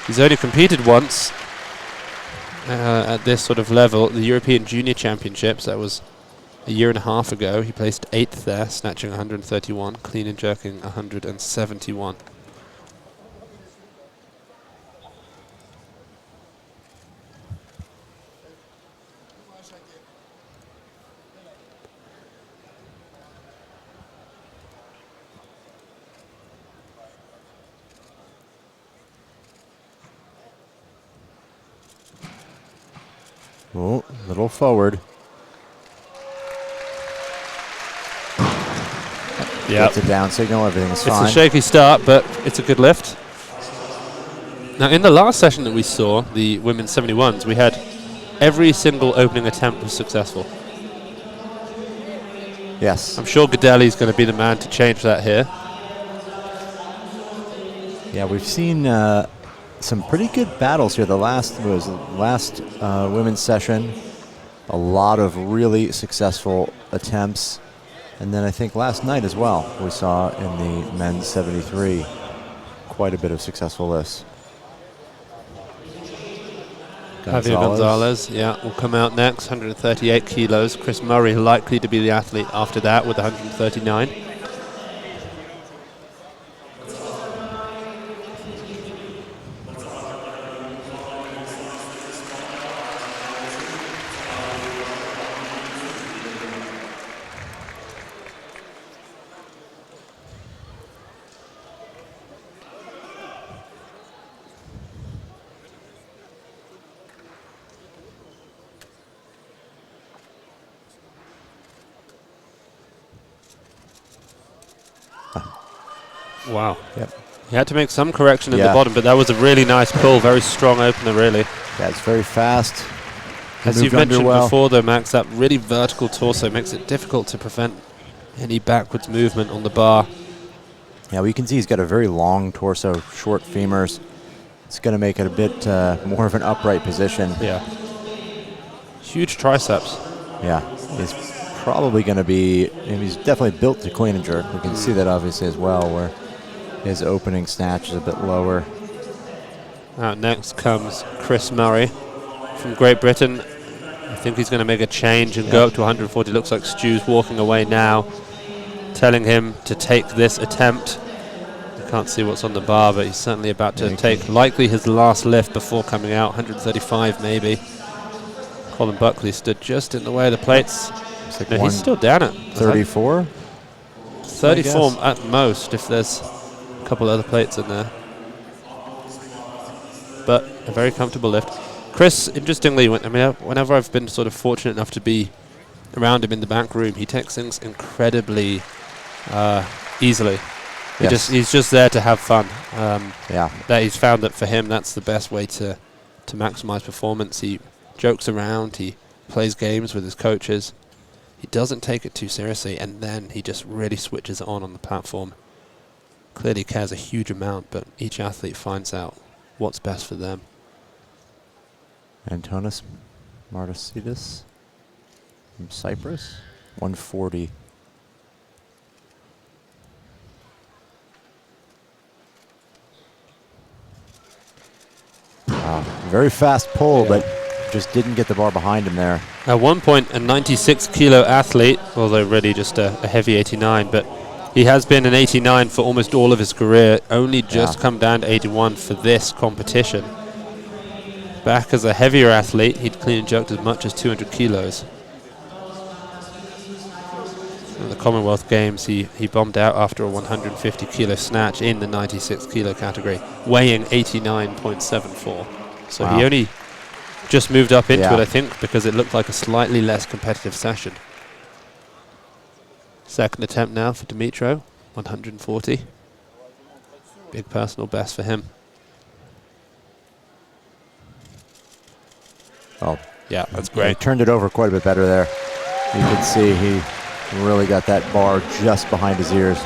He's only competed once at this sort of level, the European Junior Championships. That was a year and a half ago. He placed 8th there, snatching 131, clean and jerking 171. Oh, little forward. Yeah, it's a down signal. Everything's fine. It's a shaky start, but it's a good lift. Now, in the last session that we saw, the women's 71s, we had every single opening attempt was successful. Yes. I'm sure Gadeli's going to be the man to change that here. Yeah, we've seen some pretty good battles here. The last women's session, a lot of really successful attempts. And then I think last night as well, we saw in the men's 73 quite a bit of successful lifts. Javier Gonzalez, yeah, will come out next, 138 kilos. Chris Murray likely to be the athlete after that with 139. Wow. Yep. He had to make some correction in the bottom, but that was a really nice pull. Very strong opener, really. Yeah, it's very fast. As you've mentioned before, though, Max, that really vertical torso makes it difficult to prevent any backwards movement on the bar. Yeah, well, you can see he's got a very long torso, short femurs. It's going to make it a bit more of an upright position. Yeah. Huge triceps. Yeah, he's probably going to be, he's definitely built to clean and jerk. We can see that obviously as well, where his opening snatch is a bit lower. Out next comes Chris Murray from Great Britain. I think he's going to make a change and go up to 140. Looks like Stu's walking away now, telling him to take this attempt. I can't see what's on the bar, but he's certainly about to take likely his last lift before coming out, 135 maybe. Colin Buckley stood just in the way of the plates. Like no, he's still down at 34? 34 at most, if there's a couple other plates in there. But a very comfortable lift. Chris, interestingly, whenever I've been sort of fortunate enough to be around him in the back room, he takes things incredibly easily. He's just there to have fun. That he's found that for him, that's the best way to maximize performance. He jokes around, he plays games with his coaches. He doesn't take it too seriously, and then he just really switches it on the platform. Clearly cares a huge amount, but each athlete finds out what's best for them. Antonis Martasidis from Cyprus, 140. Wow, very fast pull, but just didn't get the bar behind him there. At one point, a 96-kilo athlete, although really just a heavy 89, but he has been an 89 for almost all of his career, only just come down to 81 for this competition. Back as a heavier athlete, he'd clean and jerked as much as 200 kilos. In the Commonwealth Games, he bombed out after a 150-kilo snatch in the 96-kilo category, weighing 89.74. So he only just moved up into it, I think, because it looked like a slightly less competitive session. Second attempt now for Dimitro, 140. Big personal best for him. Oh, yeah, that's great. He turned it over quite a bit better there. You can see he really got that bar just behind his ears.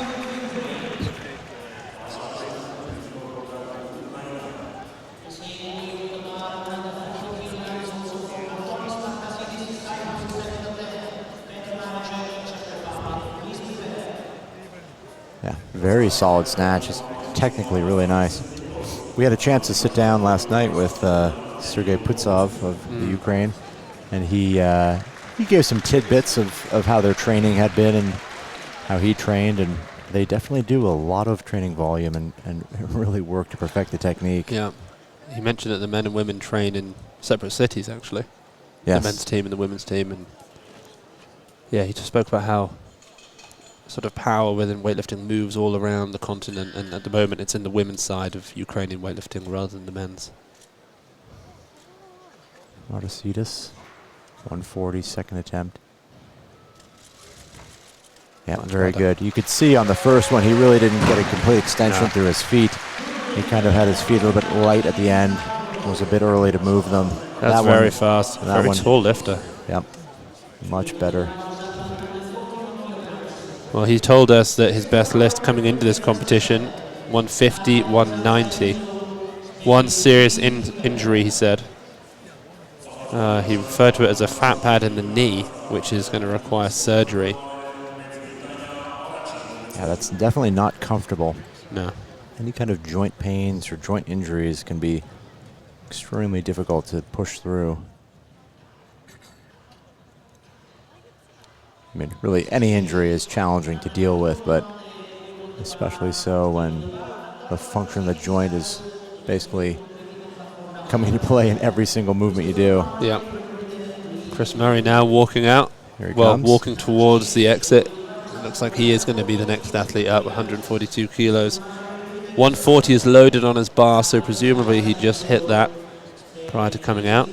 Yeah, very solid snatch. It's technically really nice. we had a chance to sit down last night with Sergei Putsov of the Ukraine, and he gave some tidbits of how their training had been and how he trained, and they definitely do a lot of training volume and really work to perfect the technique. Yeah. He mentioned that the men and women train in separate cities, actually. Yes. The men's team and the women's team. And yeah, he just spoke about how sort of power within weightlifting moves all around the continent, and at the moment it's in the women's side of Ukrainian weightlifting rather than the men's. Martasitis, 140, second attempt. Yeah, Much very better. good. You could see on the first one he really didn't get a complete extension through his feet. He kind of had his feet a little bit light at the end. It was a bit early to move them. That's very fast. that Very tall lifter. Yep, much better. Well, he told us that his best lift coming into this competition, 150, 190. One serious injury, he said. He referred to it as a fat pad in the knee, which is going to require surgery. Yeah, that's definitely not comfortable. No. Any kind of joint pains or joint injuries can be extremely difficult to push through. I mean, really, any injury is challenging to deal with, but especially so when the function of the joint is basically coming into play in every single movement you do. Yeah. Chris Murray now walking out. Here he comes. Walking towards the exit. It looks like he is going to be the next athlete up, 142 kilos. 140 is loaded on his bar, so presumably he just hit that prior to coming out.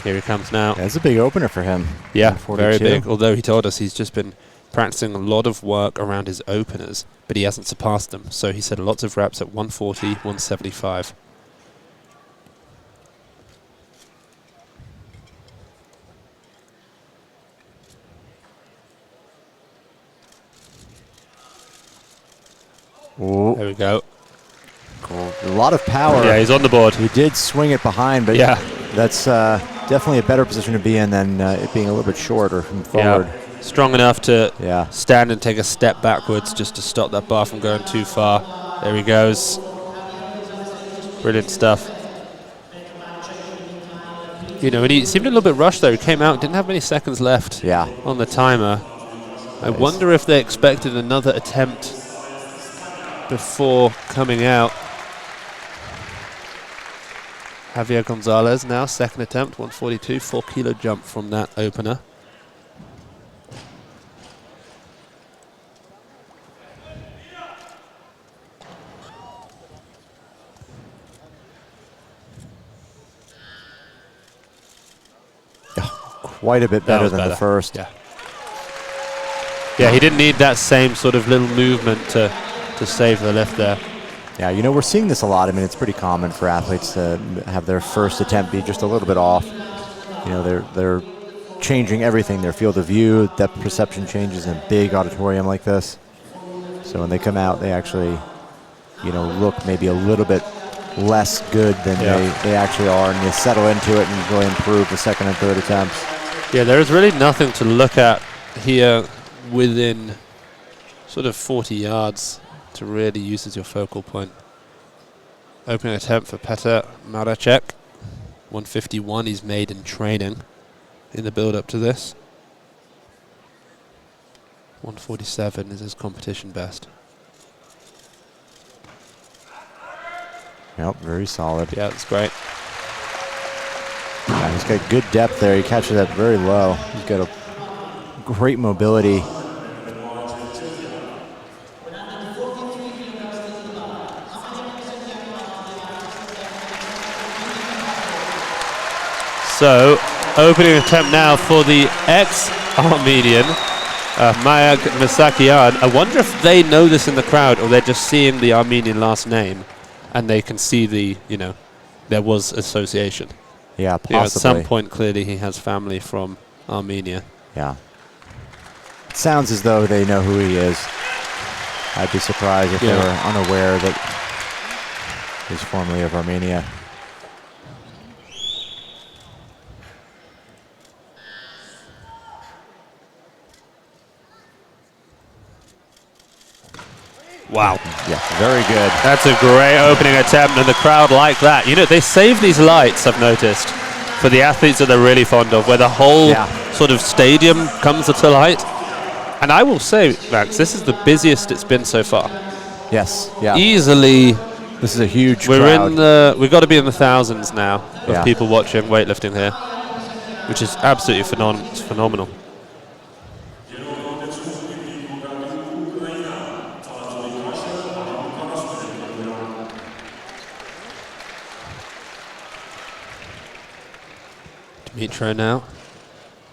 Here he comes now. That's a big opener for him. Yeah, 142. very big. Although he told us he's just been practicing a lot of work around his openers, but he hasn't surpassed them. So he said lots of reps at 140, 175. Ooh. There we go. Cool. A lot of power. Yeah, he's on the board. He did swing it behind, but yeah, that's definitely a better position to be in than it being a little bit shorter from forward. Yeah. Strong enough to stand and take a step backwards just to stop that bar from going too far. There he goes. Brilliant stuff. You know, and he seemed a little bit rushed there. He came out, didn't have many seconds left on the timer. I wonder if they expected another attempt before coming out. Javier Gonzalez now, second attempt, 142, 4 kilo jump from that opener. Quite a bit better than the first. Yeah, he didn't need that same sort of little movement to save the lift there. Yeah, you know, we're seeing this a lot. I mean, it's pretty common for athletes to have their first attempt be just a little bit off. You know, they're changing everything. Their field of view, depth perception changes in a big auditorium like this. So when they come out, they actually, you know, look maybe a little bit less good than they actually are, and they settle into it and really improve the second and third attempts. Yeah, there is really nothing to look at here within sort of 40 yards to really use as your focal point. Opening attempt for Petr Maracek. 151 he's made in training in the build-up to this. 147 is his competition best. Yep, very solid. Yeah, that's great. Yeah, he's got good depth there. He catches that very low. He's got a great mobility. So, opening attempt now for the ex-Armenian, Mayak Misakian. I wonder if they know this in the crowd, or they're just seeing the Armenian last name, and they can see the, you know, there was association. Yeah, possibly. You know, at some point, clearly, he has family from Armenia. Yeah. It sounds as though they know who he is. I'd be surprised if they were unaware that he's formerly of Armenia. Wow. Yeah, very good. That's a great opening attempt, and the crowd like that. You know, they save these lights, I've noticed, for the athletes that they're really fond of, where the whole sort of stadium comes to light. And I will say, Max, this is the busiest it's been so far. Yes, yeah. Easily. This is a huge We're crowd. we've got to be in the thousands now of people watching weightlifting here, which is absolutely phenomenal. Dimitro now,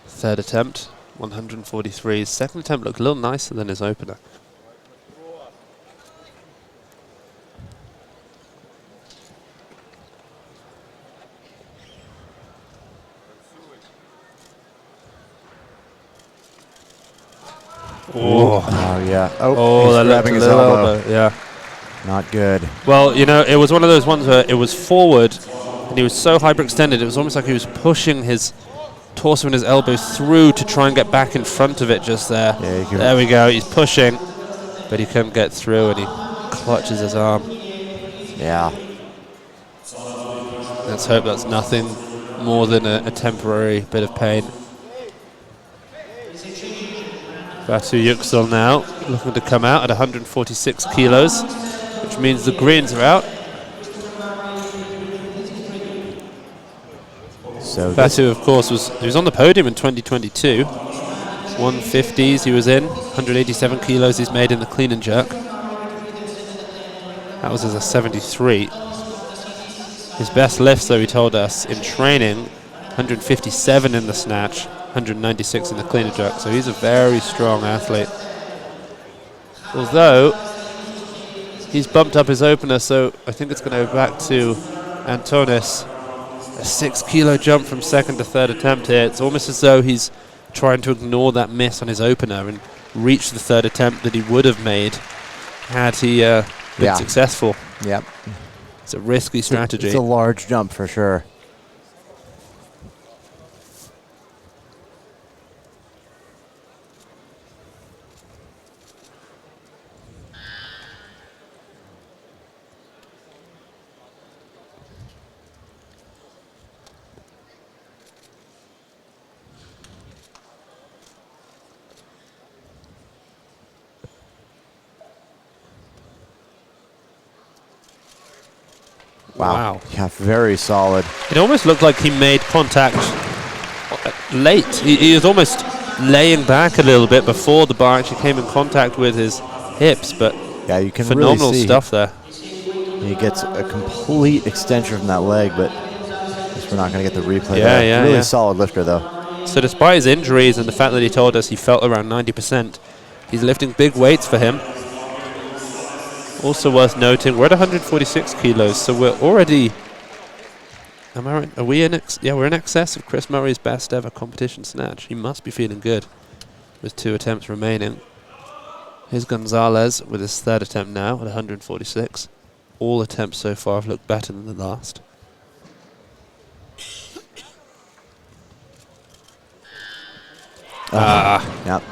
third attempt, 143. His second attempt looked a little nicer than his opener. Oh yeah. Oh, he's grabbing his elbow. Yeah. Not good. Well, you know, it was one of those ones where it was forward, and he was so hyperextended, it was almost like he was pushing his torso and his elbow through to try and get back in front of it just there. Yeah, there we go. He's pushing, but he couldn't get through, and he clutches his arm. Yeah. Let's hope that's nothing more than a temporary bit of pain. Batu Yüksel now looking to come out at 146 kilos, which means the greens are out. So Batu, of course, he was on the podium in 2022. 150s he was in, 187 kilos he's made in the clean and jerk. That was as a 73. His best lifts, though, he told us, in training, 157 in the snatch, 196 in the clean and jerk. So he's a very strong athlete. Although, he's bumped up his opener, so I think it's going to go back to Antonis. A 6 kilo jump from second to third attempt here. It's almost as though he's trying to ignore that miss on his opener and reach the third attempt that he would have made had he been successful. Yep. It's a risky strategy. It's a large jump for sure. Wow. Yeah, very solid. It almost looked like he made contact late. He was almost laying back a little bit before the bar actually came in contact with his hips, but yeah, you can phenomenal really see stuff there. He gets a complete extension from that leg, but I guess we're not going to get the replay there. Really solid lifter, though. So despite his injuries and the fact that he told us he felt around 90%, he's lifting big weights for him. Also worth noting, we're at 146 kilos, so we're already... Am I right? Are we in we're in excess of Chris Murray's best ever competition snatch. He must be feeling good with 2 attempts remaining. Here's Gonzalez with his third attempt now at 146. All attempts so far have looked better than the last. Yep.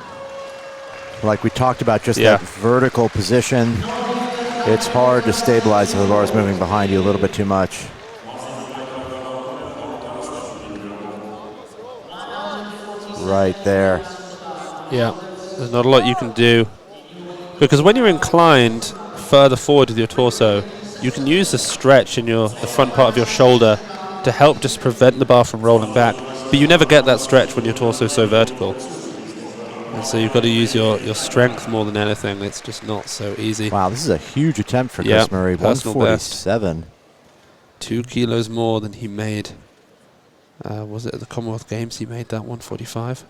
Like we talked about, just that vertical position. It's hard to stabilize if the bar is moving behind you a little bit too much. Right there. Yeah, there's not a lot you can do. Because when you're inclined further forward with your torso, you can use the stretch in the front part of your shoulder to help just prevent the bar from rolling back. But you never get that stretch when your torso is so vertical. And so you've got to use your strength more than anything. It's just not so easy. Wow, this is a huge attempt for Chris Murray. 147. 2 kilos more than he made. Was it at the Commonwealth Games he made that 145?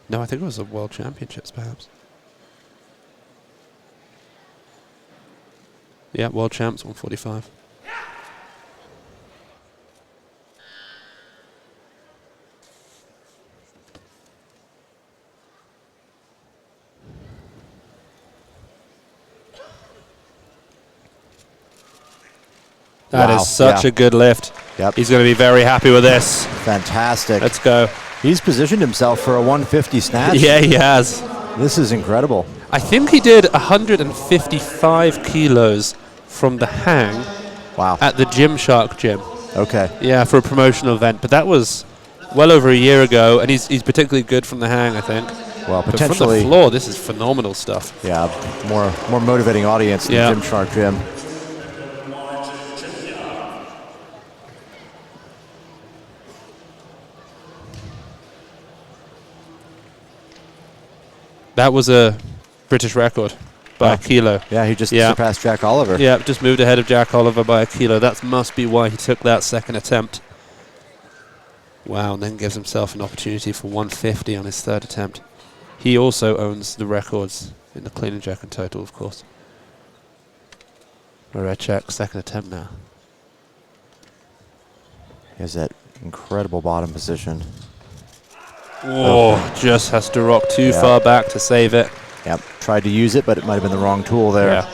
No, I think it was the World Championships, perhaps. Yeah, World Champs, 145. That is such a good lift. Yep. He's going to be very happy with this. Fantastic. Let's go. He's positioned himself for a 150 snatch. Yeah, he has. This is incredible. I think he did 155 kilos from the hang Wow. at the Gymshark gym. Okay. Yeah, for a promotional event. But that was well over a year ago, and he's particularly good from the hang, I think. Well, But potentially. from the floor, this is phenomenal stuff. Yeah, more motivating audience than Gymshark gym. That was a British record by a kilo. Yeah, he just surpassed Jack Oliver. Yeah, just moved ahead of Jack Oliver by a kilo. That must be why he took that second attempt. Wow, and then gives himself an opportunity for 150 on his third attempt. He also owns the records in the clean and jerk and total, of course. Mareczek, second attempt now. He has that incredible bottom position. Oh, just has to rock too far back to save it. Yep, tried to use it, but it might have been the wrong tool there. Yeah.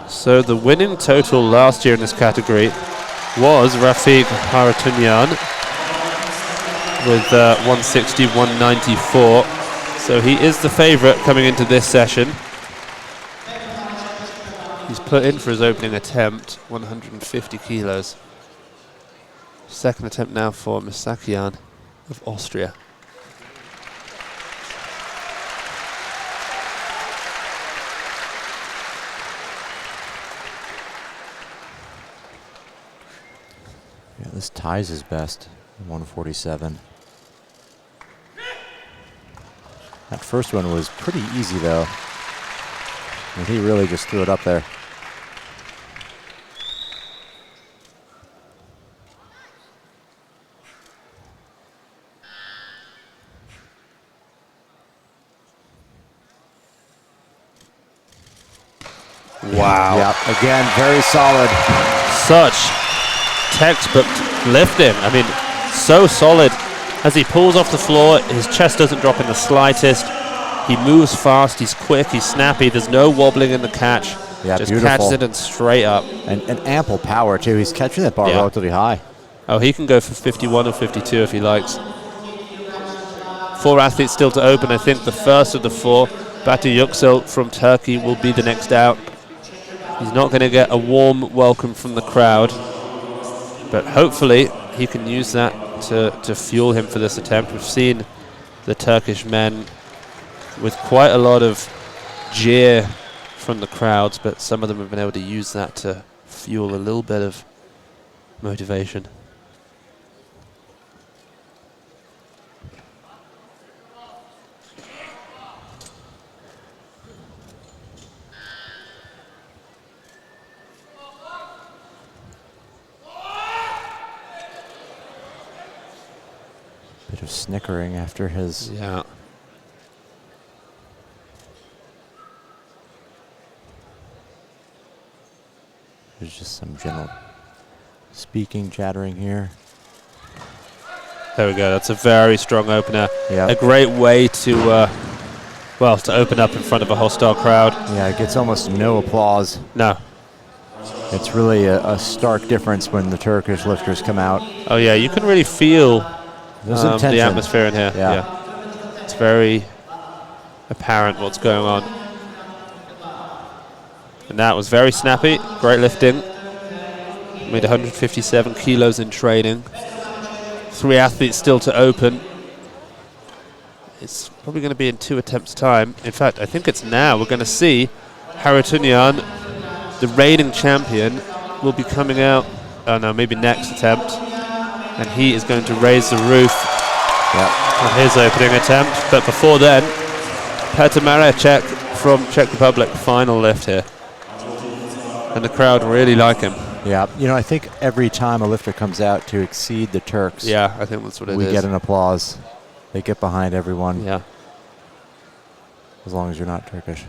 So the winning total last year in this category was Rafik Harutyunyan with 160, 194. So he is the favorite coming into this session. He's put in for his opening attempt, 150 kilos. Second attempt now for Misakian of Austria. Yeah, this ties his best, 147. That first one was pretty easy, though. And he really just threw it up there. Wow. Yeah, again, very solid. Such textbook lifting. I mean, so solid. As he pulls off the floor, his chest doesn't drop in the slightest. He moves fast, he's quick, he's snappy. There's no wobbling in the catch. Yeah, just beautiful. catches it and straight up. And ample power, too. He's catching that bar relatively high. Oh, he can go for 51 or 52 if he likes. 4 athletes still to open. I think the first of the 4, Batu Yüksel from Turkey, will be the next out. He's not going to get a warm welcome from the crowd, but hopefully he can use that to fuel him for this attempt. We've seen the Turkish men with quite a lot of jeer from the crowds, but some of them have been able to use that to fuel a little bit of motivation. Bit of snickering after his... Yeah. There's just some general speaking, chattering here. There we go. That's a very strong opener. Yeah. A great way to, well, to open up in front of a hostile crowd. Yeah, it gets almost no applause. No. It's really a stark difference when the Turkish lifters come out. Oh, yeah. You can really feel the atmosphere in here. Yeah. It's very apparent what's going on. And that was very snappy. Great lifting. Made 157 kilos in training. 3 athletes still to open. It's probably going to be in 2 attempts' time. In fact, I think it's now. We're going to see Harutyunyan, the reigning champion, will be coming out. Oh no, maybe next attempt. And he is going to raise the roof on his opening attempt. But before then, Petr Mareczek from Czech Republic, final lift here. And the crowd really like him. Yeah, you know, I think every time a lifter comes out to exceed the Turks, yeah, I think that's what it is. We get an applause. They get behind everyone. Yeah. As long as you're not Turkish.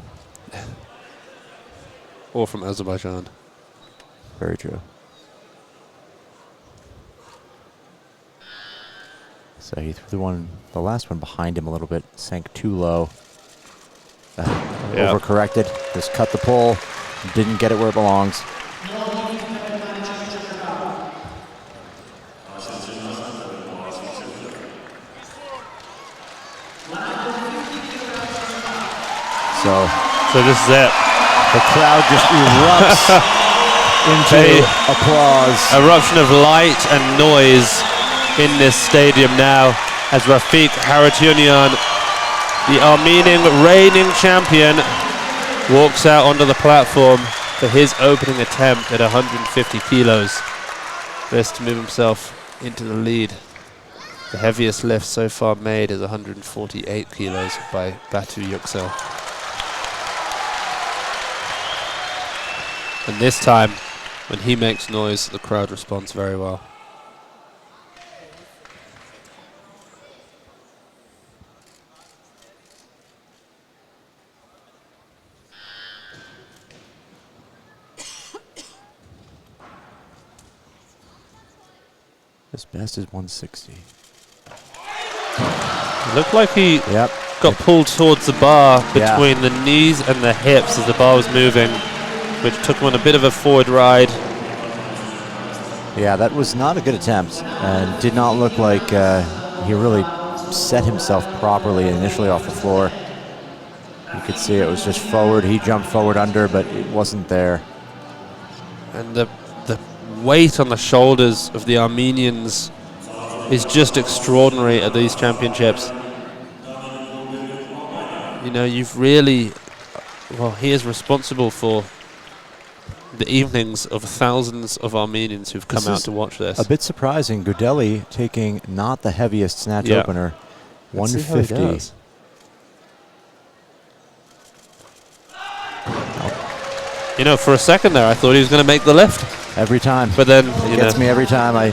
Or from Azerbaijan. Very true. So he threw the last one behind him a little bit, sank too low. Overcorrected, just cut the pull, didn't get it where it belongs. So this is it. the crowd just erupts into applause. Eruption of light and noise in this stadium now as Rafik Harutyunyan, the Armenian reigning champion, walks out onto the platform for his opening attempt at 150 kilos. This to move himself into the lead. The heaviest lift so far made is 148 kilos by Batu Yüksel. And this time, when he makes noise, the crowd responds very well. His best is 160. It looked like he got pulled towards the bar between the knees and the hips as the bar was moving, which took him on a bit of a forward ride. Yeah, that was not a good attempt, and did not look like he really set himself properly initially off the floor. You could see it was just forward. He jumped forward under, but it wasn't there. And the weight on the shoulders of the Armenians is just extraordinary at these championships. You know, you've really, well, he is responsible for the evenings of thousands of Armenians who've come out to watch this. A bit surprising, Gudeli taking not the heaviest snatch opener, 150. You know, for a second there, I thought he was going to make the lift. Every time. But then, it gets me every time.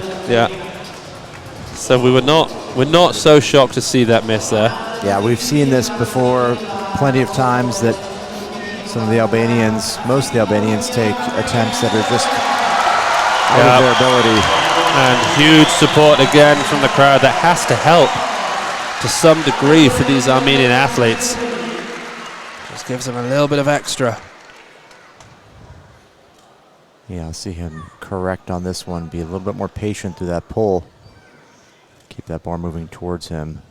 So we're not so shocked to see that miss there. Yeah, we've seen this before plenty of times that some of the Albanians, most of the Albanians take attempts that are just out of their ability. And huge support again from the crowd. That has to help to some degree for these Armenian athletes. Just gives them a little bit of extra. Yeah, I'll see him correct on this one. Be a little bit more patient through that pull. Keep that bar moving towards him.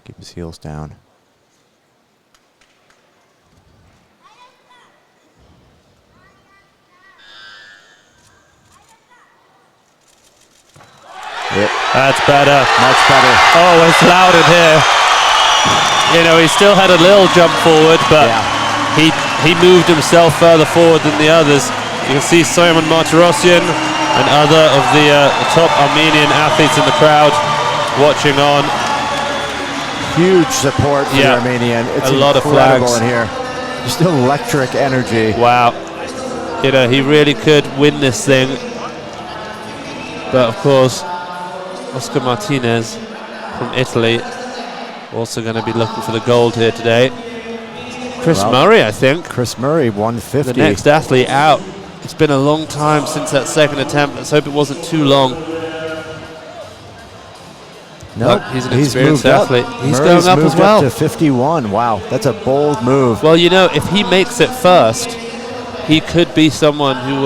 Keep his heels down. That's better. Much better. Oh, it's loud in here. You know, he still had a little jump forward, but he moved himself further forward than the others. You can see Simon Martirosyan and other of the top Armenian athletes in the crowd watching on. Huge support for the Armenian. It's a lot of incredible flags in here. Just electric energy. Wow. You know, he really could win this thing. But of course, Oscar Martinez from Italy also going to be looking for the gold here today. Chris Murray, I think. Chris Murray, 150. The next athlete out. It's been a long time since that second attempt. Let's hope it wasn't too long. No, he's an experienced athlete. He's going up as well. Up to 51. Wow, that's a bold move. Well, you know, if he makes it first, he could be someone who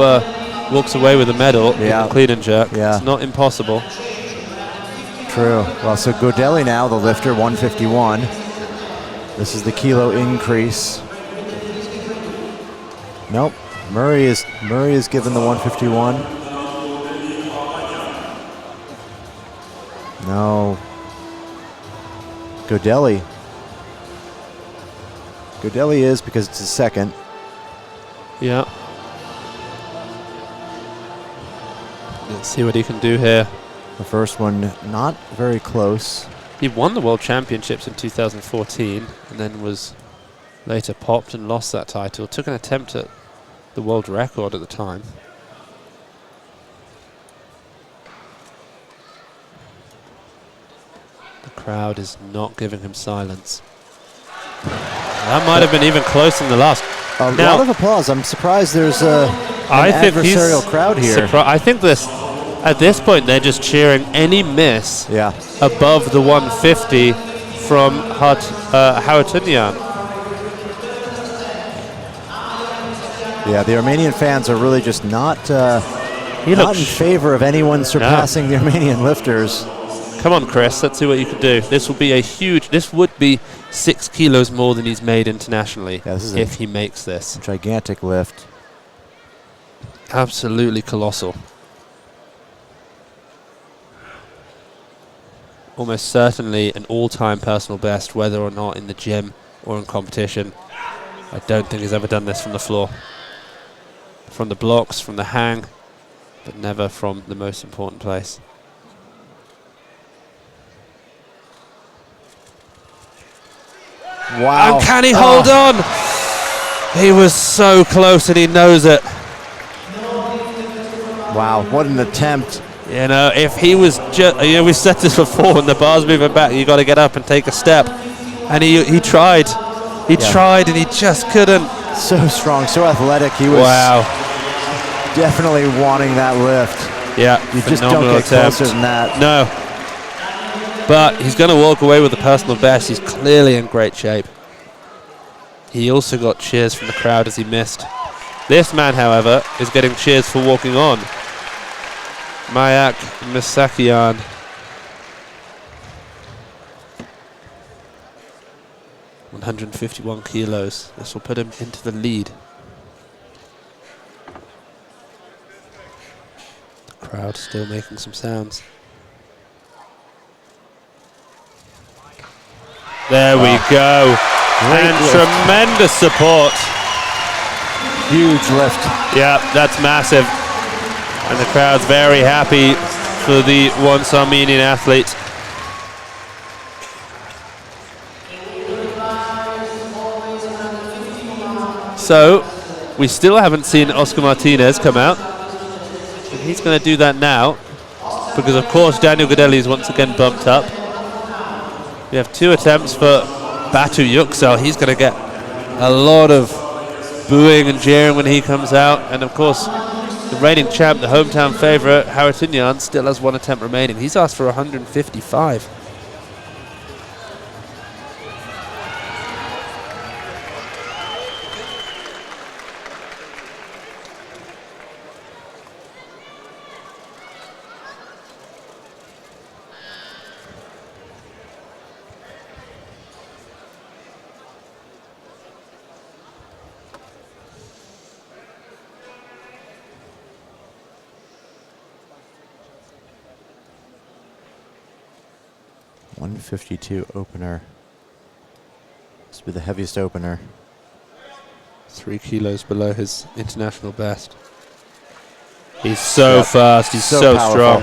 walks away with a medal in the clean and jerk. It's not impossible. True. Well, so Gudeli now, the lifter, 151. This is the kilo increase. Nope. Murray is given the 151. No. Gudeli. Gudeli is because it's his second. Yeah. Let's see what he can do here. The first one not very close. He won the World Championships in 2014 and then was later popped and lost that title. Took an attempt at the world record at the time. The crowd is not giving him silence. That might have been even closer than the last. A lot of applause. I'm surprised there's an adversarial crowd here. I think at this point they're just cheering any miss above the 150 from Harutyunyan. Yeah, the Armenian fans are really just not in favor of anyone surpassing the Armenian lifters. Come on, Chris. Let's see what you can do. This will be a huge... This would be 6 kilos more than he's made internationally if he makes this. Gigantic lift. Absolutely colossal. Almost certainly an all-time personal best, whether or not in the gym or in competition. I don't think he's ever done this from the floor. From the blocks, from the hang, but never from the most important place. Wow. And can he hold on? He was so close and he knows it. Wow, what an attempt. You know, if he was just, you know, we said this before, when the bar's moving back, you got to get up and take a step. And he tried. He tried and he just couldn't. So strong, so athletic. He was definitely wanting that lift. Yeah, you just don't get closer than that. No. But he's going to walk away with the personal best. He's clearly in great shape. He also got cheers from the crowd as he missed. This man, however, is getting cheers for walking on. Mayak Misakian. $151 kilos. This will put him into the lead. The crowd still making some sounds. There we go. And tremendous support. Huge lift. Yeah, that's massive. And the crowd's very happy for the once Armenian athlete. So, we still haven't seen Oscar Martinez come out. And he's going to do that now, because of course Daniel Godelli is once again bumped up. We have 2 attempts for Batu Yüksel. He's going to get a lot of booing and jeering when he comes out. And of course, the reigning champ, the hometown favourite, Harutyunyan, still has 1 attempt remaining. He's asked for 155. .152 opener. This will be the heaviest opener. 3 kilos below his international best. He's so fast, he's so strong.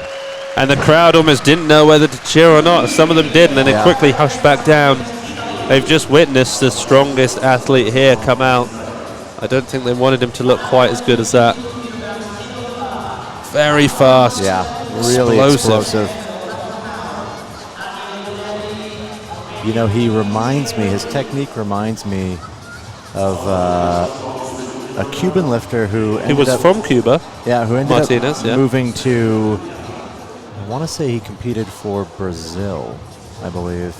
And the crowd almost didn't know whether to cheer or not. Some of them did, and then they quickly hushed back down. They've just witnessed the strongest athlete here come out. I don't think they wanted him to look quite as good as that. Very fast. Yeah, really explosive. You know, he reminds me, his technique reminds me of a Cuban lifter who ended up from Cuba. Yeah, who ended Martinez, up moving to, I want to say he competed for Brazil, I believe.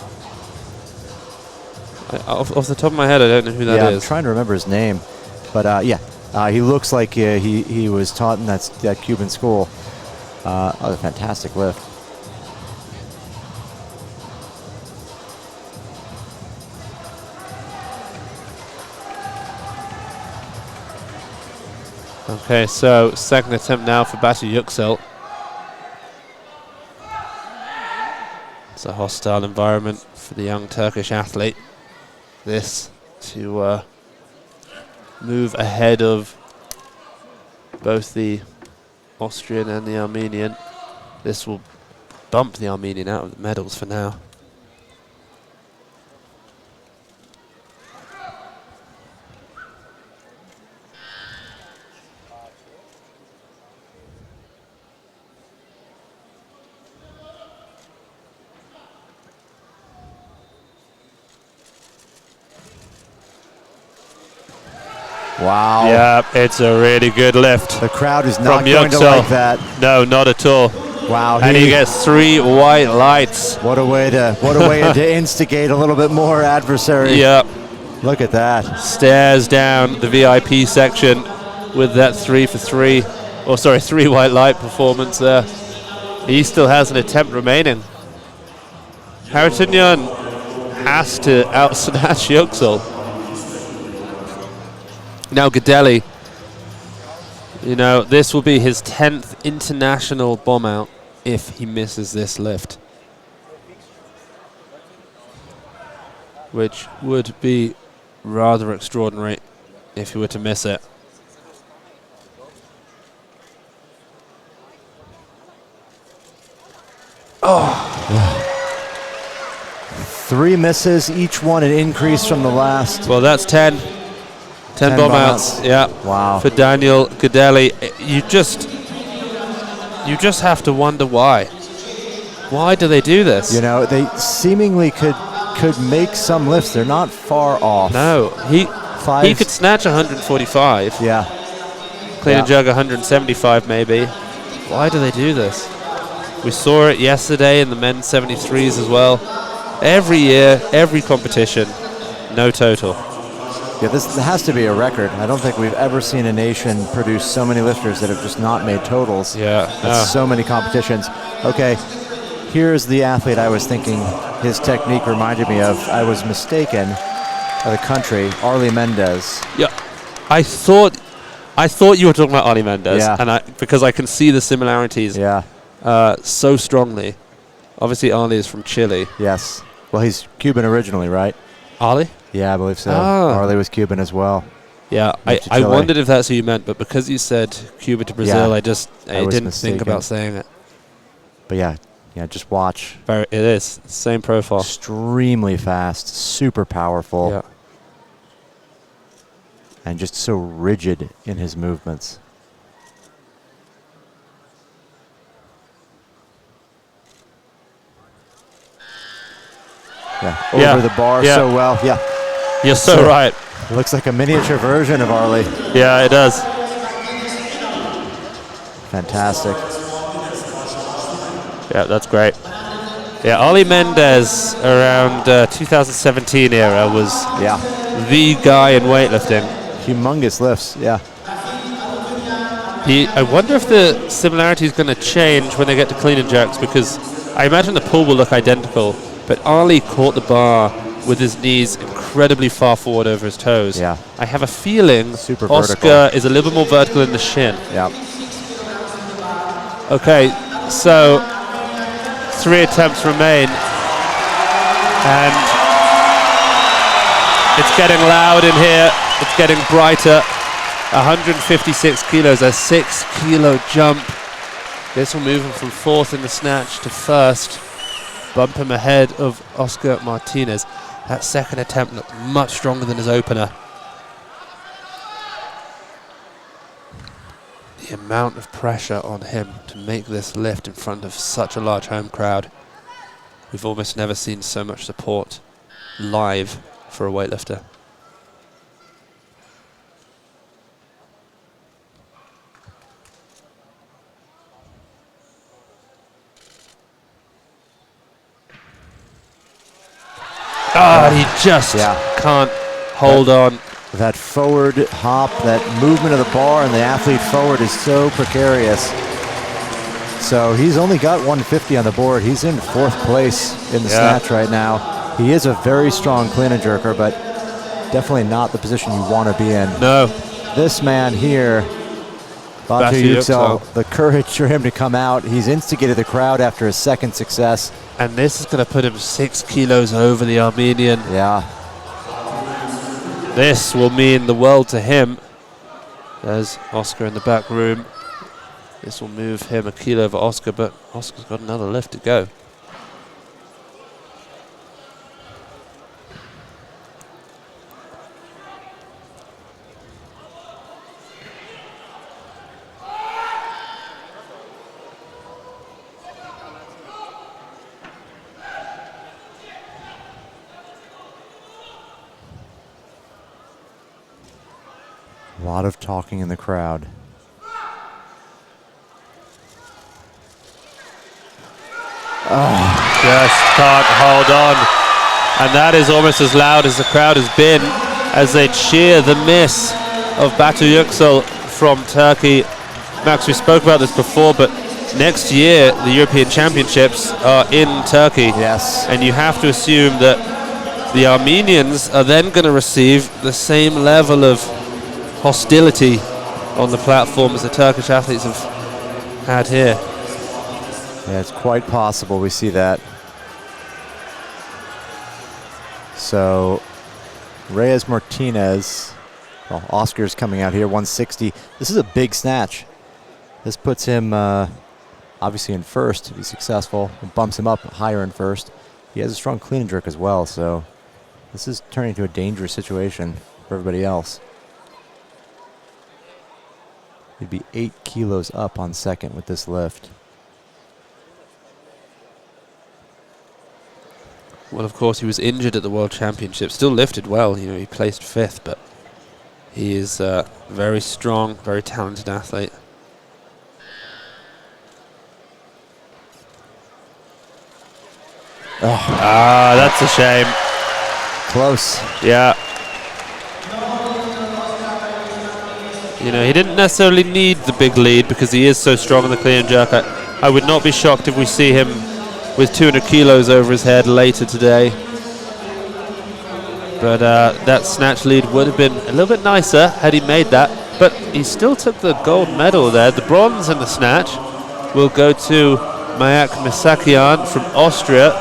Off the top of my head, I don't know who that is. I'm trying to remember his name. But he looks like he was taught in that Cuban school. A fantastic lift. Okay, so second attempt now for Batu Yüksel. It's a hostile environment for the young Turkish athlete. This to move ahead of both the Austrian and the Armenian. This will bump the Armenian out of the medals for now. Wow. Yeah, it's a really good lift. The crowd is not going to like that. No, not at all. Wow. And he gets 3 white lights. What a way to instigate a little bit more adversary. Yep. Look at that. Stares down the VIP section with that 3 for 3. Oh, sorry, 3 white light performance there. He still has an attempt remaining. Harutyunyan has to out-snatch Yüksel. Now Gideli, you know, this will be his 10th international bomb out if he misses this lift, which would be rather extraordinary if he were to miss it. Oh. 3 misses, each one an increase from the last. Well, that's 10 bomb outs. Yeah. Wow. For Daniel Gideli. You just have to wonder why. Why do they do this? You know, they seemingly could make some lifts. They're not far off. No, he could snatch 145. Yeah. Clean and jerk 175 maybe. Why do they do this? We saw it yesterday in the men's 73s as well. Every year, every competition, no total. Yeah, this has to be a record. I don't think we've ever seen a nation produce so many lifters that have just not made totals. Yeah. That's so many competitions. Okay, here's the athlete I was thinking his technique reminded me of. I was mistaken of the country, Arlie Mendez. Yeah, I thought you were talking about Arlie Mendez, yeah. Because I can see the similarities. Yeah. So strongly. Obviously, Arlie is from Chile. Yes. Well, he's Cuban originally, right? Arlie? Yeah, I believe so. Arlie was Cuban as well. Yeah, I wondered if that's who you meant, but because you said Cuba to Brazil, I didn't think about saying it. But yeah, just watch. It is. Same profile. Extremely fast, super powerful. Yeah. And just so rigid in his movements. Yeah, over the bar so well. Yeah. You're so right. Looks like a miniature version of Arlie. Yeah, it does. Fantastic. Yeah, that's great. Yeah, Arlie Mendez around 2017 era was the guy in weightlifting. Humongous lifts, yeah. I wonder if the similarity is going to change when they get to clean and jerks, because I imagine the pull will look identical, but Arlie caught the bar with his knees incredibly far forward over his toes. Yeah. I have a feeling Super Oscar vertical. is a little bit more vertical in the shin. Yeah. Okay, so 3 attempts remain, and it's getting loud in here. It's getting brighter. 156 kilos, a 6 kilo jump. This will move him from 4th in the snatch to 1st. Bump him ahead of Oscar Martinez. That second attempt looked much stronger than his opener. The amount of pressure on him to make this lift in front of such a large home crowd. We've almost never seen so much support live for a weightlifter. He just can't hold on. That forward hop, that movement of the bar and the athlete forward is so precarious. So he's only got 150 on the board. He's in 4th place in the snatch right now. He is a very strong clean and jerker, but definitely not the position you want to be in. No. This man here, Batu Yüksel, the courage for him to come out. He's instigated the crowd after his 2nd success. And this is going to put him 6 kilos over the Armenian. Yeah. This will mean the world to him. There's Oscar in the back room. This will move him a kilo over Oscar, but Oscar's got another lift to go. A lot of talking in the crowd. Just can't hold on. And that is almost as loud as the crowd has been as they cheer the miss of Batu Yüksel from Turkey. Max, we spoke about this before, but next year the European Championships are in Turkey. Yes. And you have to assume that the Armenians are then going to receive the same level of hostility on the platform as the Turkish athletes have had here. Yeah, it's quite possible we see that. So, Reyes Martinez, well, Oscar's coming out here, 160. This is a big snatch. This puts him obviously in first if he's successful. It bumps him up higher in first. He has a strong clean and jerk as well, so this is turning into a dangerous situation for everybody else. He'd be 8 kilos up on second with this lift. Well, of course, he was injured at the World Championship. Still lifted well. You know, he placed 5th, but he is a very strong, very talented athlete. Oh. Ah, that's a shame. Close. Yeah. You know, he didn't necessarily need the big lead because he is so strong in the clean and jerk. I would not be shocked if we see him with 200 kilos over his head later today. But that snatch lead would have been a little bit nicer had he made that. But he still took the gold medal there. The bronze in the snatch will go to Mayak Misakian from Austria,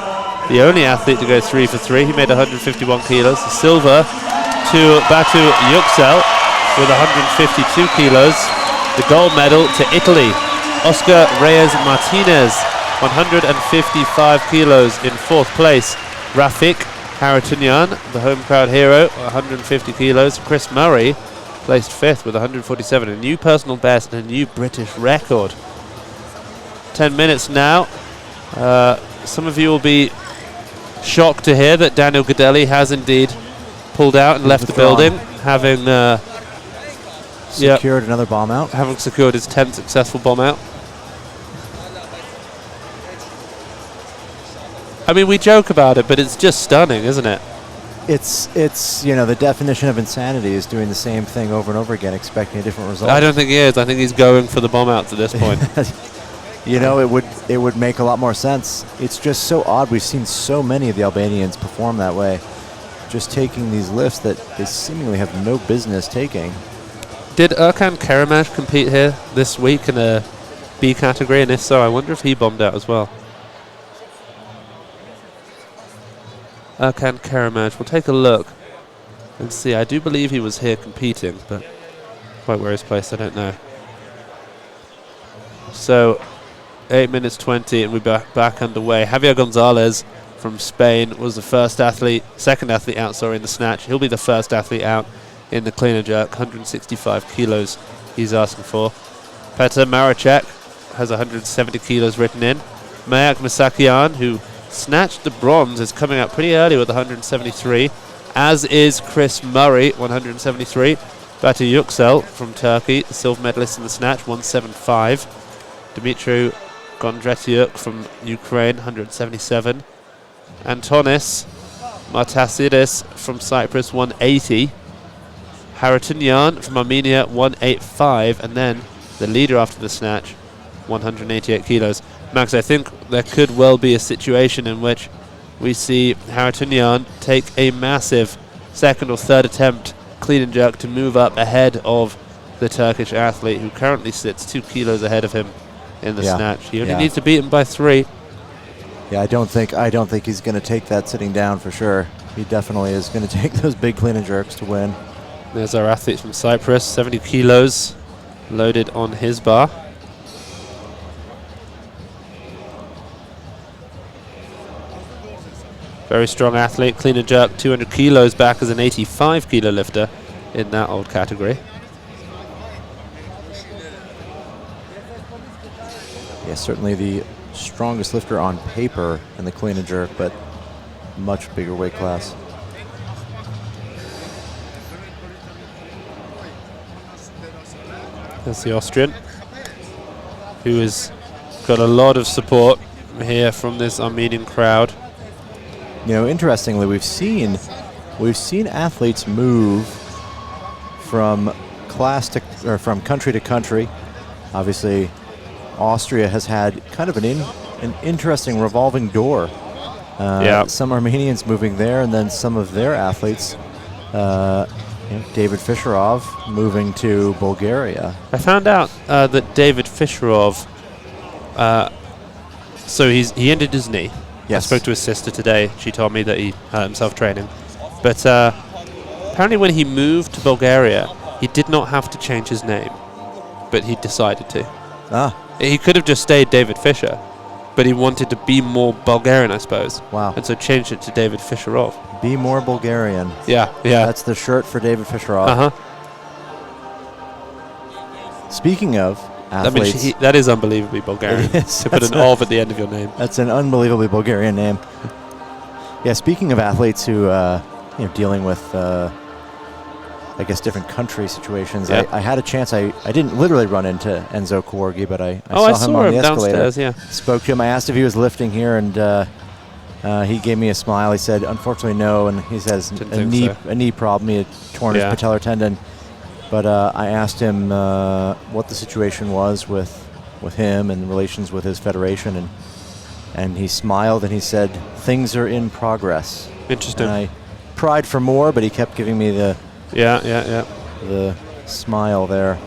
the only athlete to go 3 for 3. He made 151 kilos. The silver to Batu Yüksel with 152 kilos. The gold medal to Italy, Oscar Reyes Martinez, 155 kilos in 4th place. Rafik Harutyunyan, the home crowd hero, 150 kilos. Chris Murray placed 5th with 147, a new personal best and a new British record. 10 minutes now. Some of you will be shocked to hear that Daniel Godelli has indeed pulled out and left the building, having secured another bomb out. Having secured his 10th successful bomb out. I mean, we joke about it, but it's just stunning, isn't it? It's you know, the definition of insanity is doing the same thing over and over again, expecting a different result. I don't think he is. I think he's going for the bomb out to this point. You know, it would make a lot more sense. It's just so odd. We've seen so many of the Albanians perform that way, just taking these lifts that they seemingly have no business taking. Did Erkan Karamaj compete here this week in a B category? And if so, I wonder if he bombed out as well. Erkan Karamaj. We'll take a look and see. I do believe he was here competing, but quite where he's placed, I don't know. So, 8 minutes 20, and we're back underway. Javier Gonzalez from Spain was the second athlete out, in the snatch. He'll be the first athlete out in the clean and jerk. 165 kilos he's asking for. Petr Maracek has 170 kilos written in. Mayak Misakian, who snatched the bronze, is coming out pretty early with 173, as is Chris Murray, 173. Batu Yüksel from Turkey, the silver medalist in the snatch, 175. Dmitry Gondretyuk from Ukraine, 177. Antonis Martasidis from Cyprus, 180. Harutyunyan from Armenia, 185. And then the leader after the snatch, 188 kilos. Max, I think there could well be a situation in which we see Harutyunyan take a massive second or third attempt clean and jerk to move up ahead of the Turkish athlete, who currently sits 2 kilos ahead of him in the snatch. He only needs to beat him by 3. Yeah, I don't think he's going to take that sitting down for sure. He definitely is going to take those big clean and jerks to win. There's our athlete from Cyprus, 70 kilos loaded on his bar. Very strong athlete, clean and jerk, 200 kilos back as an 85 kilo lifter in that old category. Yeah, certainly the strongest lifter on paper in the clean and jerk, but much bigger weight class. That's the Austrian, who has got a lot of support here from this Armenian crowd. You know, interestingly, we've seen athletes move from class to, or from country to country. Obviously, Austria has had kind of an interesting revolving door. Some Armenians moving there, and then some of their athletes, David Fisherov moving to Bulgaria. I found out that David Fisherov, so he injured his knee. Yes. I spoke to his sister today. She told me that he hurt himself training. But apparently when he moved to Bulgaria, he did not have to change his name, but he decided to. He could have just stayed David Fisher, but he wanted to be more Bulgarian, I suppose. Wow. And so changed it to David Fisherov. Be more Bulgarian. Yeah. That's the shirt for David Fisherov. Speaking of athletes, that means that is unbelievably Bulgarian. To put an ov at the end of your name. That's an unbelievably Bulgarian name. Yeah. Speaking of athletes who, dealing with, I guess, different country situations. Yeah. I had a chance. I didn't literally run into Enzo Corgi, but I saw him on the escalator. Downstairs, yeah. Spoke to him. I asked if he was lifting here, and he gave me a smile. He said, "Unfortunately, no." And he says a knee problem. He had torn his patellar tendon. But I asked him what the situation was with him and relations with his federation, and he smiled and he said, "Things are in progress." Interesting. And I pried for more, but he kept giving me the smile there.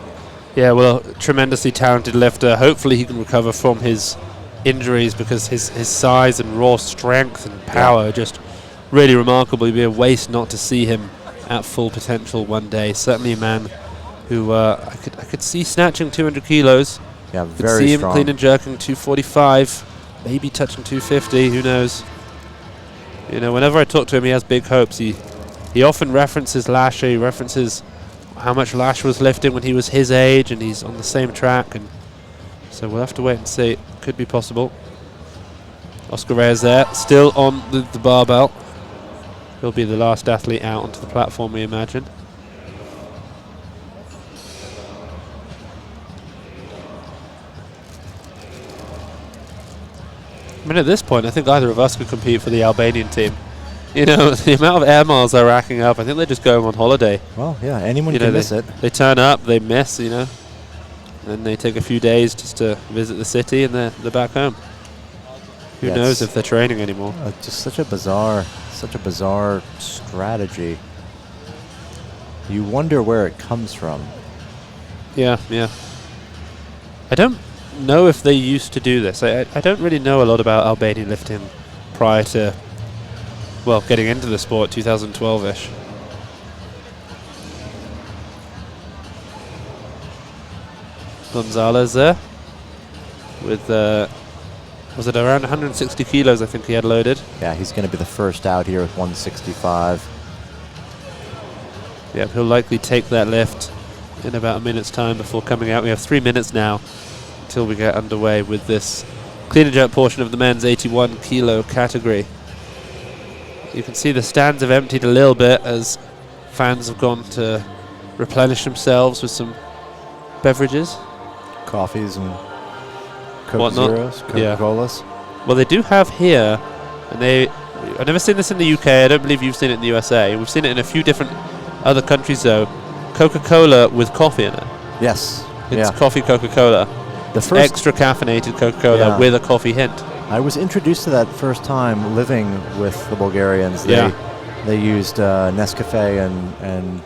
Yeah, well, tremendously talented lifter. Hopefully he can recover from his injuries, because his size and raw strength and power are just really remarkable. It'd be a waste not to see him at full potential one day. Certainly a man who I could see snatching 200 kilos. Yeah, could very see him strong. clean and jerking 245, maybe touching 250. Who knows? Whenever I talk to him, he has big hopes. He often references Lasher. He references how much Lasher was lifting when he was his age, and he's on the same track. And so we'll have to wait and see. Could be possible. Oscar Reyes there, still on the barbell. He'll be the last athlete out onto the platform, we imagine. I mean, at this point, I think either of us could compete for the Albanian team. The amount of air miles they're racking up, I think they're just going on holiday. Well, yeah, anyone can miss it. They turn up, they miss, then they take a few days just to visit the city, and they're back home. Who knows if they're training anymore? Just such a bizarre strategy. You wonder where it comes from. Yeah. I don't know if they used to do this. I don't really know a lot about Albanian lifting prior to, getting into the sport, 2012-ish. Gonzalez there with, was it around 160 kilos I think he had loaded? Yeah, he's going to be the first out here with 165. Yeah, he'll likely take that lift in about a minute's time before coming out. We have 3 minutes now until we get underway with this clean and jerk portion of the men's 81 kilo category. You can see the stands have emptied a little bit as fans have gone to replenish themselves with some beverages. Coffees and Coke Zeros, Coca-Colas. Well, they do have here, and I've never seen this in the UK. I don't believe you've seen it in the USA. We've seen it in a few different other countries, though. Coca-Cola with coffee in it. Yes. It's coffee Coca-Cola. The first extra caffeinated Coca-Cola with a coffee hint. I was introduced to that first time living with the Bulgarians. They used Nescafe and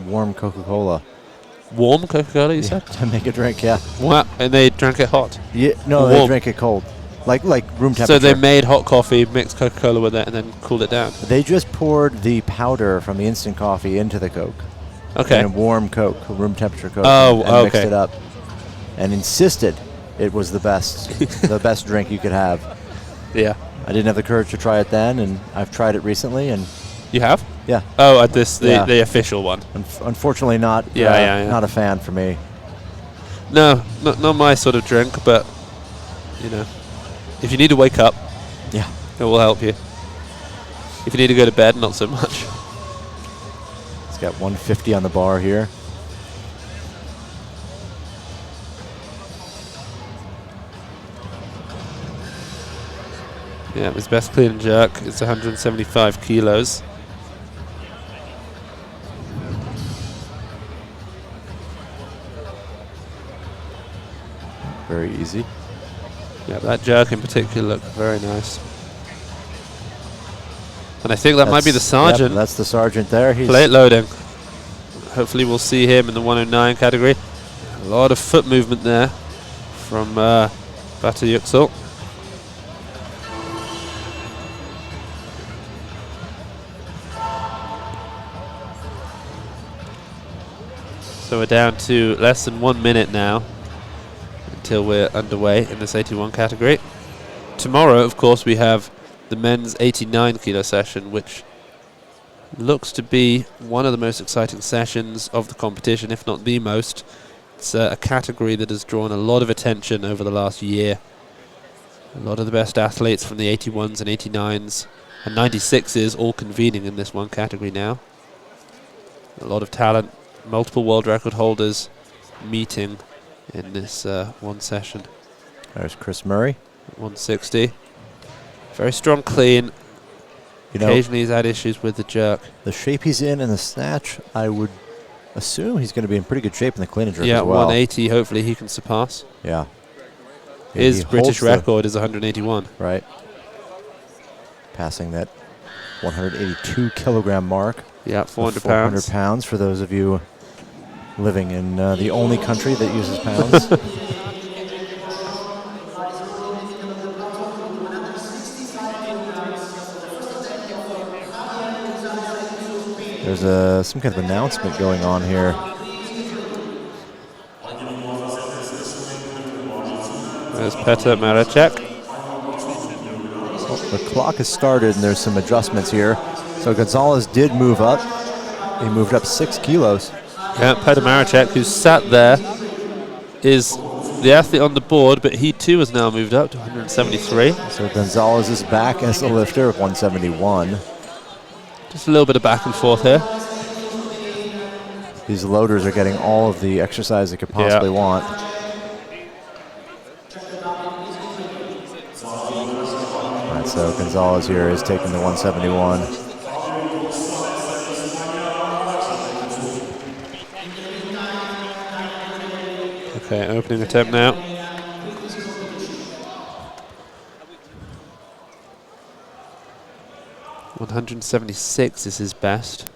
warm Coca-Cola. Warm Coca-Cola, you said? To make a drink, yeah. What? And they drank it hot? Yeah, no, they drank it cold. Like room temperature. So they made hot coffee, mixed Coca-Cola with it, and then cooled it down? They just poured the powder from the instant coffee into the Coke. Okay. And warm Coke, room temperature Coke. And mixed it up. And insisted it was the best the best drink you could have. Yeah. I didn't have the courage to try it then, and I've tried it recently. And you have? Yeah. Oh, at the official one. Unfortunately, not a fan for me. No, not my sort of drink, but if you need to wake up, it will help you. If you need to go to bed, not so much. He's got 150 on the bar here. Yeah, his best clean and jerk is 175 kilos. Very easy. Yeah, that jerk in particular looked very nice. And I think that might be the sergeant. Yep, that's the sergeant there. He's plate loading. Hopefully we'll see him in the 109 category. A lot of foot movement there from Batu Yüksel. So we're down to less than 1 minute now until we're underway in this 81 category. Tomorrow, of course, we have the men's 89 kilo session, which looks to be one of the most exciting sessions of the competition, if not the most. It's a category that has drawn a lot of attention over the last year. A lot of the best athletes from the 81s and 89s and 96s all convening in this one category now. A lot of talent, multiple world record holders meeting in this one session. There's Chris Murray. 160. Very strong clean. You know, occasionally he's had issues with the jerk. The shape he's in the snatch, I would assume he's going to be in pretty good shape in the clean and jerk Yeah, as well. 180, hopefully he can surpass. Yeah. His British record is 181. Right. Passing that 182 kilogram mark. Yeah, 400 400 pounds for those of you living in the only country that uses pounds. There's some kind of announcement going on here. There's Petr Mareček. Well, the clock has started and there's some adjustments here. So Gonzalez did move up. He moved up 6 kilos. Yeah, Petr Mareček, who's sat there, is the athlete on the board, but he too has now moved up to 173. So Gonzalez is back as the lifter of 171. Just a little bit of back and forth here. These loaders are getting all of the exercise they could possibly want. All right, so Gonzalez here is taking the 171. Okay, opening attempt now. .176 is his best.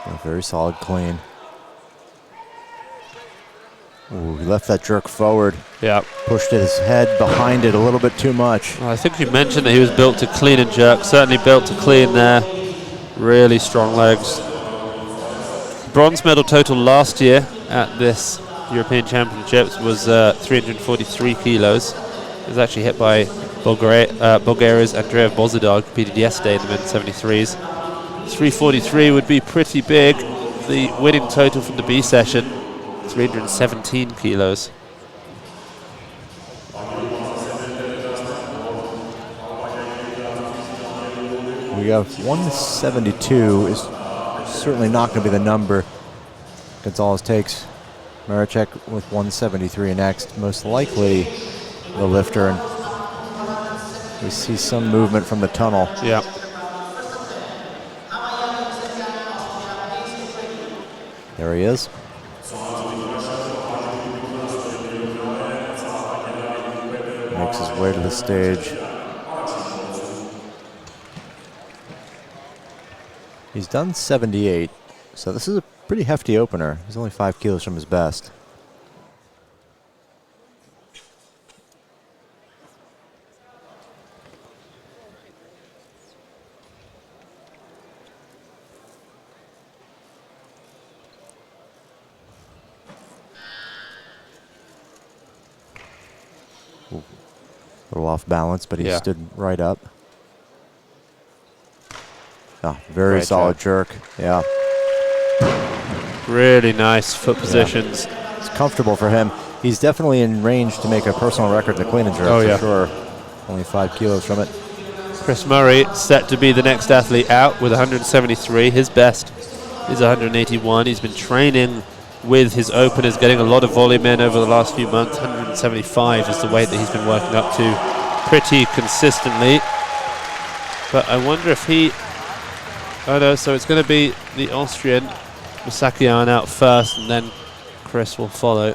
A very solid clean. Ooh, he left that jerk forward. Yeah. Pushed his head behind it a little bit too much. Well, I think you mentioned that he was built to clean and jerk. Certainly built to clean there. Really strong legs. Bronze medal total last year at this European Championships was 343 kilos. He was actually hit by Bulgaria's Andreev Bozidar, competed yesterday in the men's 73s. 343 would be pretty big. The winning total from the B session, 317 kilos. We have 172 is certainly not going to be the number Gonzalez takes. Mareček with 173 next, most likely the lifter, and we see some movement from the tunnel. Yeah. There he is. Makes his way to the stage. He's done 78, so this is a pretty hefty opener. He's only 5 kilos from his best. Ooh, a little off balance, but he stood right up. Oh, very solid jerk. Yeah. Really nice foot positions. It's comfortable for him. He's definitely in range to make a personal record in the clean and jerk, for sure. Only 5 kilos from it. Chris Murray set to be the next athlete out with 173. His best is 181. He's been training with his openers, getting a lot of volume in over the last few months. 175 is the weight that he's been working up to pretty consistently. But I wonder if he... Oh no, so it's going to be the Austrian Musakian out first, and then Chris will follow.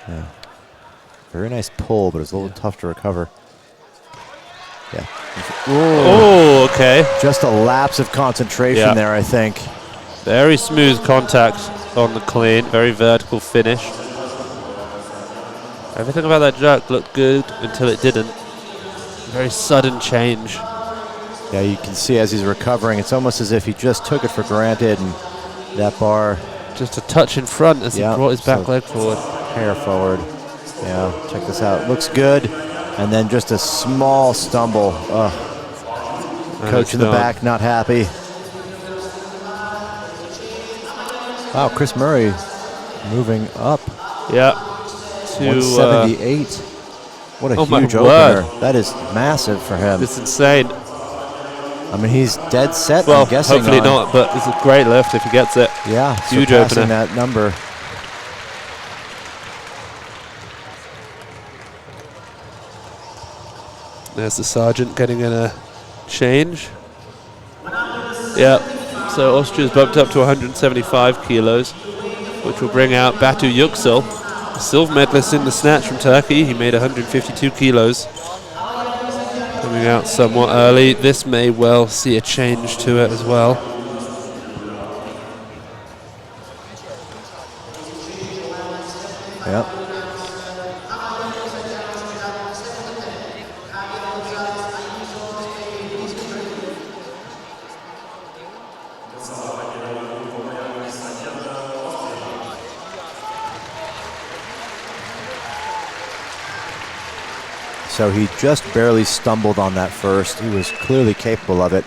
Yeah. Very nice pull, but it's a little tough to recover. Yeah. Oh, okay. Just a lapse of concentration there, I think. Very smooth contact on the clean. Very vertical finish. Everything about that jerk looked good until it didn't. Very sudden change. Yeah, you can see as he's recovering, it's almost as if he just took it for granted, and that bar... Just a touch in front as he brought his back leg forward. Hair forward. Yeah, check this out. Looks good. And then just a small stumble. Coach in the back, not happy. Wow, Chris Murray moving up. Yeah. To 178. What a huge opener. That is massive for him. It's insane. I mean, he's dead set, well, I'm guessing. Hopefully not, but it's a great lift if he gets it. Yeah, huge opener. That number. There's the sergeant getting in a change. Yeah, so Austria's bumped up to 175 kilos, which will bring out Batu Yüksel, the silver medalist in the snatch from Turkey. He made 152 kilos. Coming out somewhat early. This may well see a change to it as well. Yep. So he just barely stumbled on that first. He was clearly capable of it.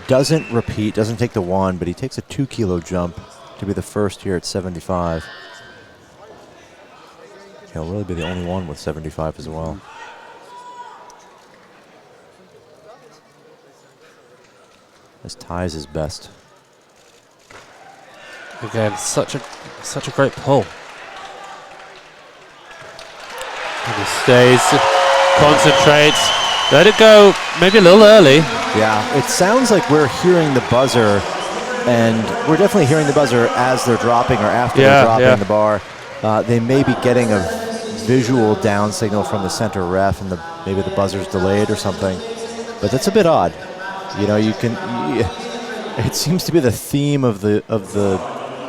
Doesn't repeat, doesn't take the one, but he takes a 2 kilo jump to be the first here at 75. He'll really be the only one with 75 as well. This ties his best. Again, such a great pull. And he stays, concentrates, let it go, maybe a little early. Yeah, it sounds like we're hearing the buzzer, and we're definitely hearing the buzzer as they're dropping or after they're dropping the bar. They may be getting a visual down signal from the center ref, and maybe the buzzer's delayed or something. But that's a bit odd. You know, it seems to be the theme of the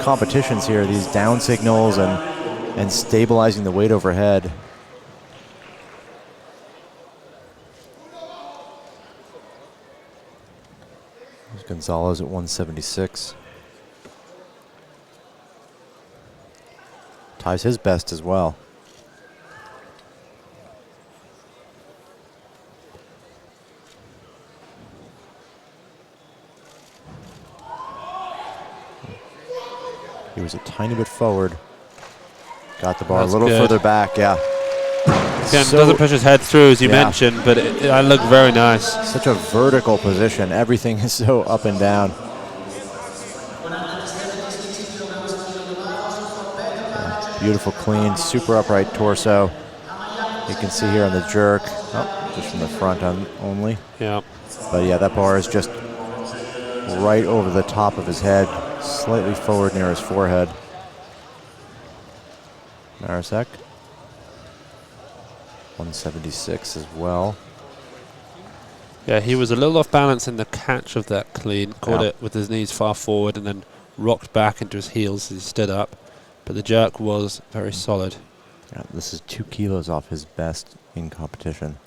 competitions here, these down signals and stabilizing the weight overhead. There's Gonzalez at 176. Ties his best as well. He was a tiny bit forward. Got the bar a little further back, yeah. Again, doesn't push his head through, as you mentioned, but it looked very nice. Such a vertical position. Everything is so up and down. Yeah, beautiful, clean, super upright torso. You can see here on the jerk. Oh, just from the front only. Yeah. But yeah, that bar is just right over the top of his head, slightly forward near his forehead. Marasek. 176 as well. Yeah, he was a little off balance in the catch of that clean. Caught it with his knees far forward and then rocked back into his heels as he stood up. But the jerk was very solid. Yeah, this is 2 kilos off his best in competition.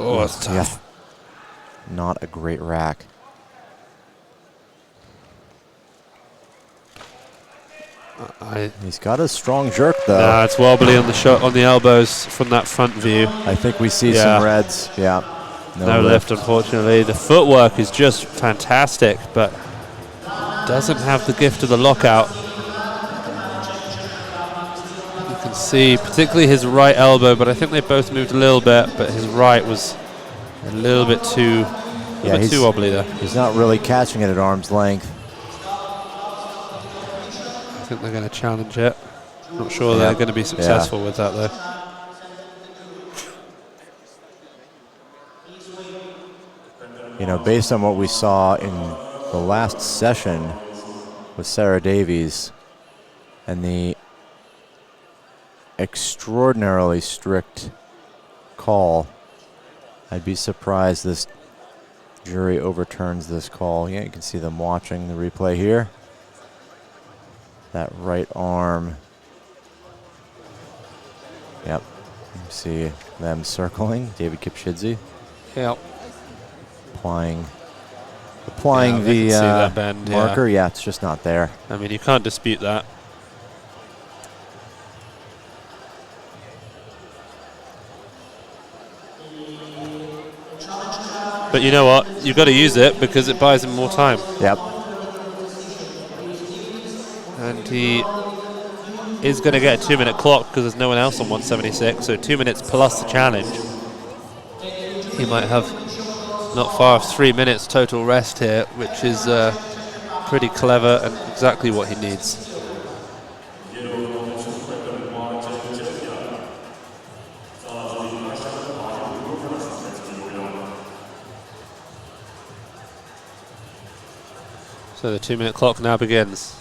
Oh, that's tough. Yeah. Not a great rack. He's got a strong jerk, though. Nah, it's wobbly on the shot on the elbows from that front view. I think we see some reds. Yeah. No lift, unfortunately. The footwork is just fantastic, but doesn't have the gift of the lockout. You can see, particularly his right elbow, but I think they both moved a little bit, but his right was a little bit too wobbly there. He's not really catching it at arm's length. I think they're going to challenge it. Not sure they're going to be successful with that, though. You know, based on what we saw in the last session with Sarah Davies and the extraordinarily strict call, I'd be surprised this jury overturns this call. Yeah, you can see them watching the replay here. That right arm. Yep. You see them circling. David Kipchidze. Yep. Applying the bend, marker. Yeah, it's just not there. I mean, you can't dispute that. But you know what? You've got to use it because it buys him more time. Yep. And he is going to get a 2-minute clock because there's no one else on 176. So 2 minutes plus the challenge. He might have not far off 3 minutes total rest here, which is pretty clever and exactly what he needs. So the 2-minute clock now begins.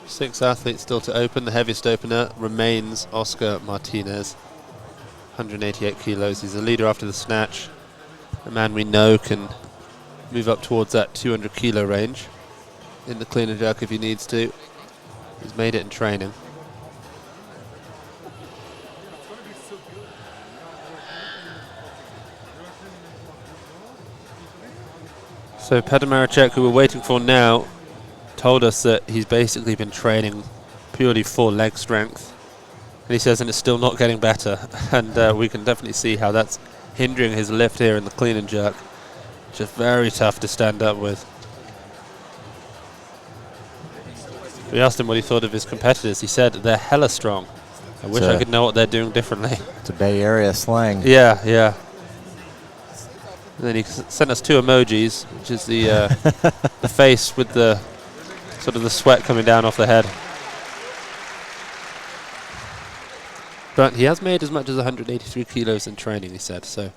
Six athletes still to open. The heaviest opener remains Oscar Martinez, 188 kilos. He's a leader after the snatch. A man we know can move up towards that 200 kilo range in the clean and jerk if he needs to. He's made it in training. So Petr Mareček, who we're waiting for now, told us that he's basically been training purely for leg strength. And he says, and it's still not getting better. And we can definitely see how that's hindering his lift here in the clean and jerk. Just very tough to stand up with. We asked him what he thought of his competitors. He said, they're hella strong. I wish I could know what they're doing differently. It's a Bay Area slang. Yeah, yeah. And then he sent us 2 emojis, which is the the face with the sort of the sweat coming down off the head. But he has made as much as 183 kilos in training, he said, so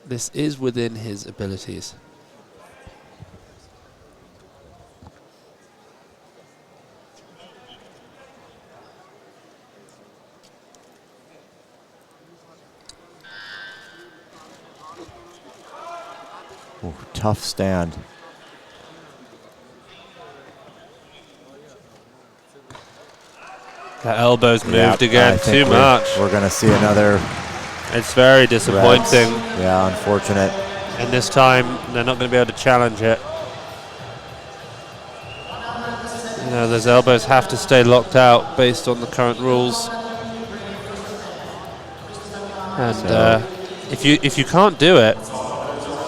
this is within his abilities. Ooh, tough stand. The elbows moved again, too much. We're going to see another. It's very disappointing. Yeah, unfortunate. And this time, they're not going to be able to challenge it. You know, those elbows have to stay locked out based on the current rules. And if you can't do it,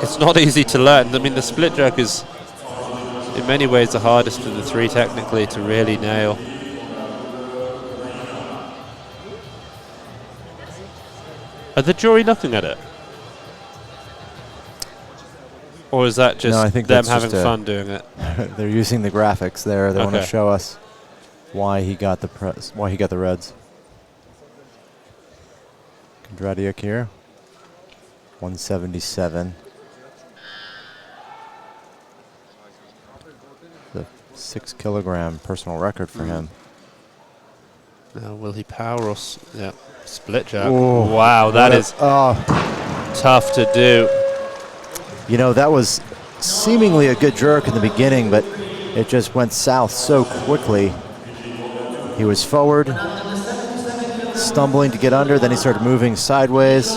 it's not easy to learn. I mean, the split jerk is, in many ways, the hardest of the 3 technically to really nail. Are the jury looking at it? Or is that just them having fun doing it? They're using the graphics there. They want to show us why he got the reds. Kondratiuk here, 177. The 6 kilogram personal record for him. Now, will he power or split jerk? Ooh, wow, that is tough to do. You know, that was seemingly a good jerk in the beginning, but it just went south so quickly. He was forward, stumbling to get under, then he started moving sideways.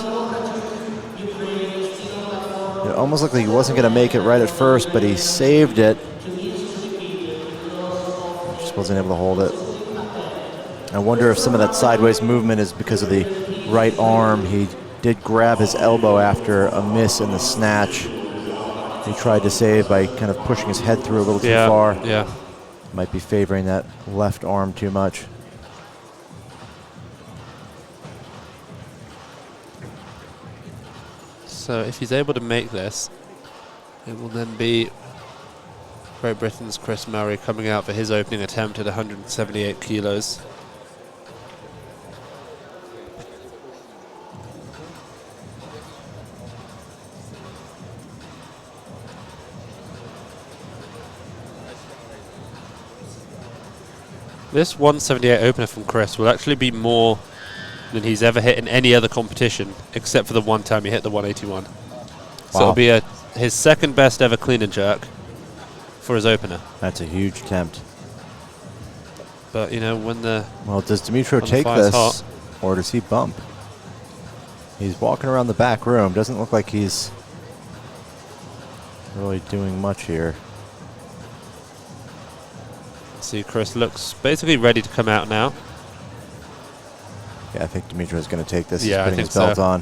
It almost looked like he wasn't going to make it right at first, but he saved it. Just wasn't able to hold it. I wonder if some of that sideways movement is because of the right arm. He did grab his elbow after a miss in the snatch. He tried to save by kind of pushing his head through a little too far. Yeah. Might be favoring that left arm too much. So if he's able to make this, it will then be Great Britain's Chris Murray coming out for his opening attempt at 178 kilos. This 178 opener from Chris will actually be more than he's ever hit in any other competition, except for the one time he hit the 181. Wow. So it'll be his second best ever clean and jerk for his opener. That's a huge attempt. But, you know, when the... Well, does Dimitro take this, or does he bump? He's walking around the back room. Doesn't look like he's really doing much here. See, Chris looks basically ready to come out now. Yeah, I think Dimitro's going to take this. Yeah, He's putting his belt on.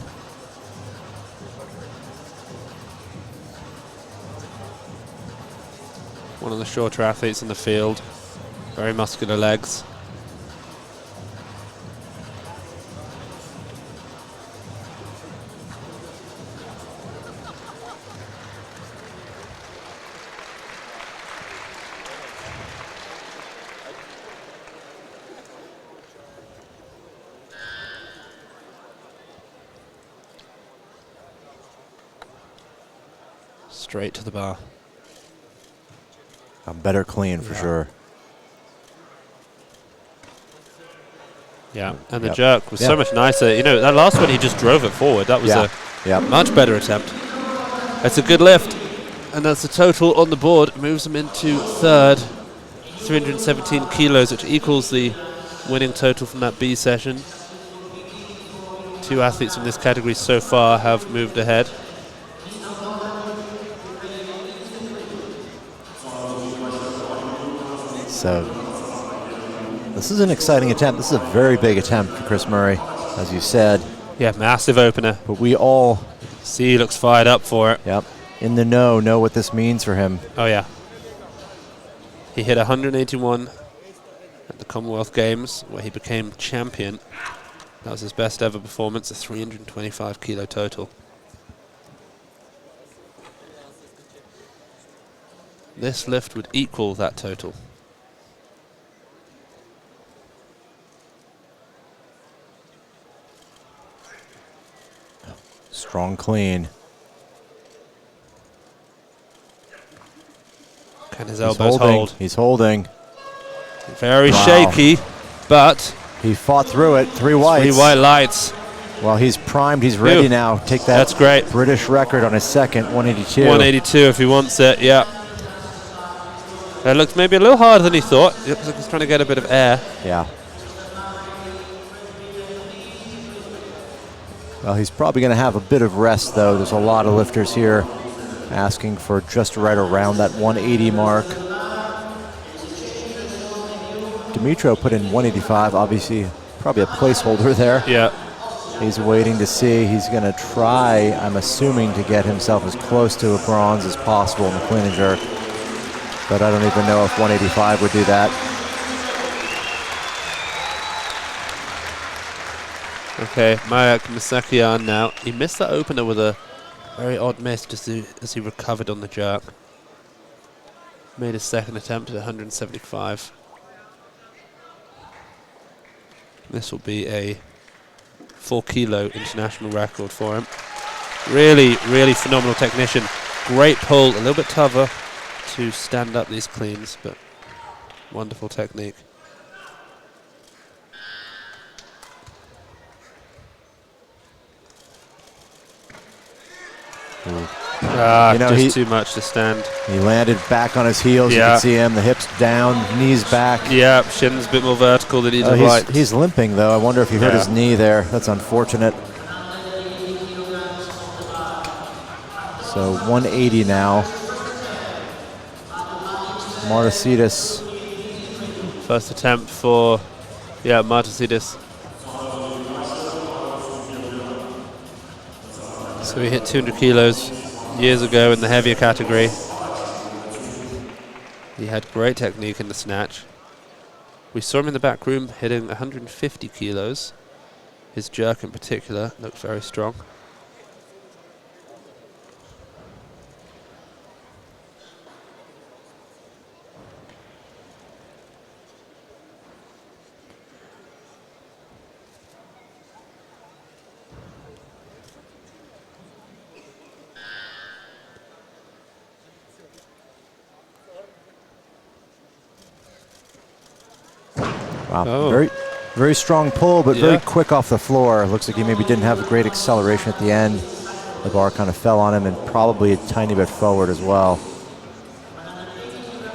One of the shorter athletes in the field. Very muscular legs. Straight to the bar. A better clean for sure. Yeah, and the jerk was so much nicer. You know, that last one, he just drove it forward. That was a much better attempt. That's a good lift. And that's the total on the board. Moves him into third. 317 kilos, which equals the winning total from that B session. Two athletes in this category so far have moved ahead. So this is an exciting attempt. This is a very big attempt for Chris Murray, as you said. Yeah, massive opener. But we all see, he looks fired up for it. Yep, in the know what this means for him. Oh yeah. He hit 181 at the Commonwealth Games, where he became champion. That was his best ever performance, a 325 kilo total. This lift would equal that total. Strong clean. Can his elbows hold? He's holding. Very shaky, but he fought through it. Three whites. Three white lights. Well, he's primed. He's ready now. Take that. That's great. British record on his second, 182. 182 if he wants it, yeah. It looks maybe a little harder than he thought. It looks like he's trying to get a bit of air. Yeah. Well, he's probably going to have a bit of rest, though. There's a lot of lifters here asking for just right around that 180 mark. Dimitro put in 185, obviously probably a placeholder there. Yeah. He's waiting to see. He's going to try, I'm assuming, to get himself as close to a bronze as possible in the clean and jerk. But I don't even know if 185 would do that. Okay, Mayak Misakian now. He missed that opener with a very odd miss just as he recovered on the jerk. Made his second attempt at 175. This will be a 4 kilo international record for him. Really, really phenomenal technician. Great pull, a little bit tougher to stand up these cleans, but wonderful technique. Just too much to stand. He landed back on his heels. You can see him, the hips down, knees back. Yeah, shin's a bit more vertical than he'd have liked. He's limping, though. I wonder if he hurt his knee there. That's unfortunate. So 180 now. Martasidis. First attempt for, Martasidis. So he hit 200 kilos years ago in the heavier category. He had great technique in the snatch. We saw him in the back room hitting 150 kilos. His jerk in particular looked very strong. Wow, very, very strong pull, but very quick off the floor. Looks like he maybe didn't have a great acceleration at the end. The bar kind of fell on him and probably a tiny bit forward as well.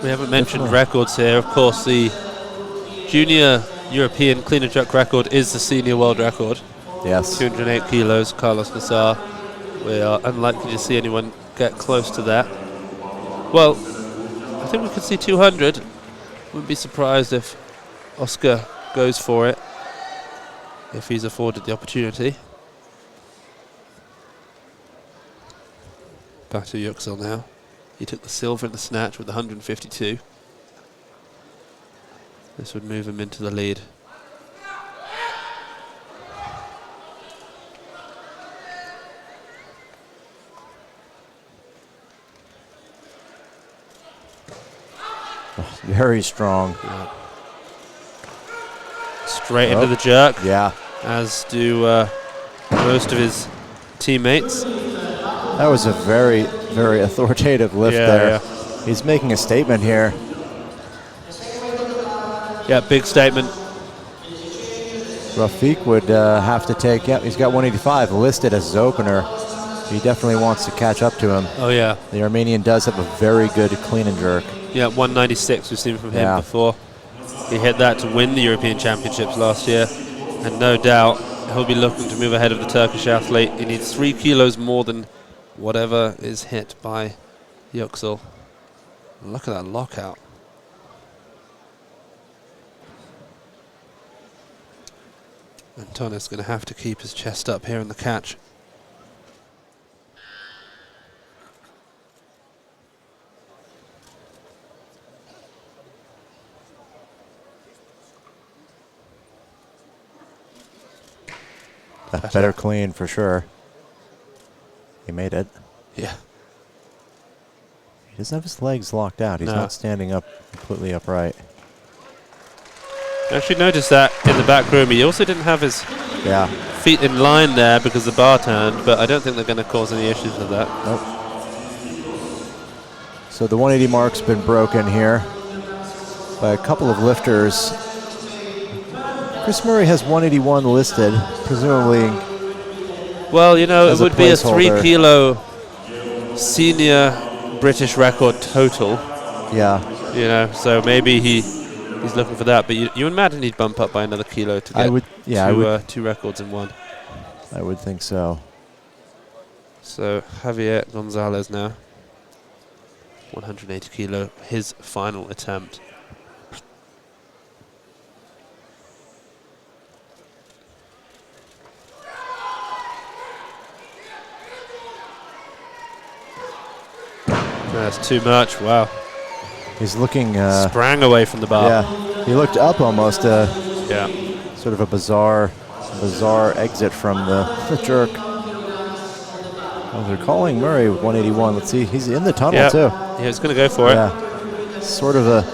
We haven't mentioned records here. Of course, the junior European clean and jerk record is the senior world record. Yes. 208 kilos, Carlos Nassar. We are unlikely to see anyone get close to that. Well, I think we could see 200. Wouldn't be surprised if Oscar goes for it, if he's afforded the opportunity. Back to Yüksel now. He took the silver in the snatch with 152. This would move him into the lead. Oh, very strong. Yeah. Straight into the jerk. Yeah. As do most of his teammates. That was a very, very authoritative lift there. Yeah. He's making a statement here. Yeah, big statement. Rafiq would have to take, he's got 185 listed as his opener. He definitely wants to catch up to him. Oh, yeah. The Armenian does have a very good clean and jerk. Yeah, 196 we've seen from him before. He hit that to win the European Championships last year. And no doubt he'll be looking to move ahead of the Turkish athlete. He needs 3 kilos more than whatever is hit by Yüksel. Look at that lockout. Antonis going to have to keep his chest up here in the catch. Better clean for sure. He made it. Yeah. He doesn't have his legs locked out. He's not standing up completely upright. I actually noticed that in the back room. He also didn't have his feet in line there because the bar turned, but I don't think they're going to cause any issues with that. Nope. So the 180 mark's been broken here by a couple of lifters. Chris Murray has 181 listed, presumably. Well, you know, it would be a 3 kilo senior British record total. Yeah. You know, so maybe he's looking for that. But you imagine he'd bump up by another kilo to get two records in one. I would think so. So Javier Gonzalez now, 180 kilo, his final attempt. That's too much. Wow. He's looking. Sprang away from the bar. Yeah. He looked up almost. Sort of a bizarre exit from the jerk. Oh, they're calling Murray with 181. Let's see. He's in the tunnel too. Yeah, he's going to go for it. Yeah. Sort of a.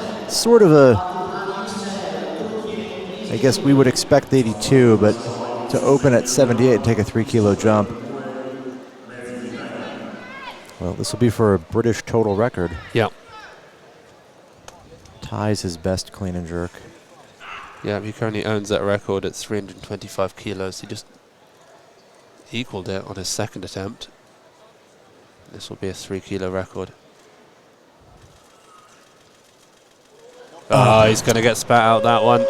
I guess we would expect 82, but to open at 78 and take a 3 kilo jump. Well, this will be for a British total record. Yeah. Ties his best clean and jerk. Yeah, he currently owns that record at 325 kilos. He just equaled it on his second attempt. This will be a 3 kilo record. Oh, he's going to get spat out that one.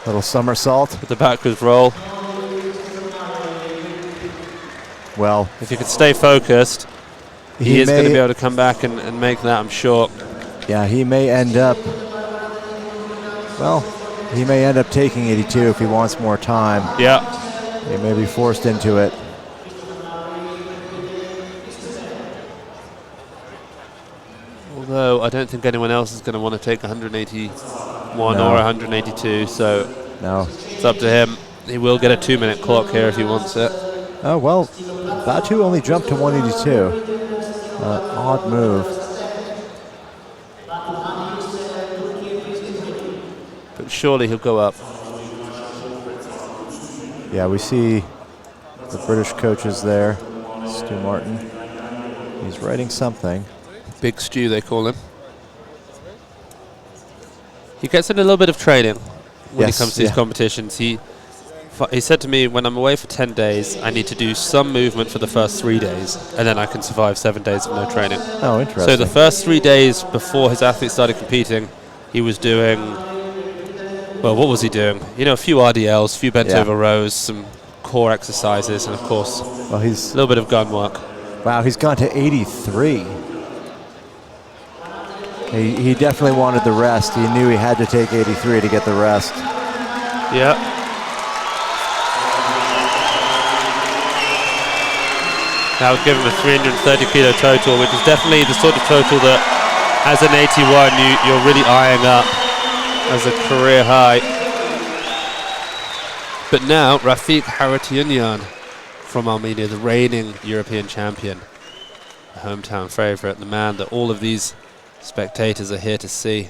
Little somersault. With the backwards roll. Well, if you could stay focused, he is going to be able to come back and make that, I'm sure. Yeah, he may end up, well, he may end up taking 82 if he wants more time. Yeah. He may be forced into it. Although I don't think anyone else is going to want to take 181 or 182, so no, it's up to him. He will get a 2-minute clock here if he wants it. Oh, well, Batu only jumped to 182. Odd move. But surely he'll go up. Yeah, we see the British coaches there. Stu Martin. He's writing something. Big Stu, they call him. He gets in a little bit of training when he comes to these competitions. He said to me, when I'm away for 10 days, I need to do some movement for the first 3 days, and then I can survive 7 days of no training. Oh, interesting. So the first 3 days before his athletes started competing, he was doing, well, what was he doing? You know, a few RDLs, a few bent over rows, some core exercises, and of course, well, he's a little bit of gun work. Wow, he's gone to 83. He definitely wanted the rest. He knew he had to take 83 to get the rest. Yeah. That would give him a 330 kilo total, which is definitely the sort of total that, as an 81, you're really eyeing up as a career high. But now, Rafik Harutyunyan from Armenia, the reigning European champion, the hometown favorite, the man that all of these spectators are here to see.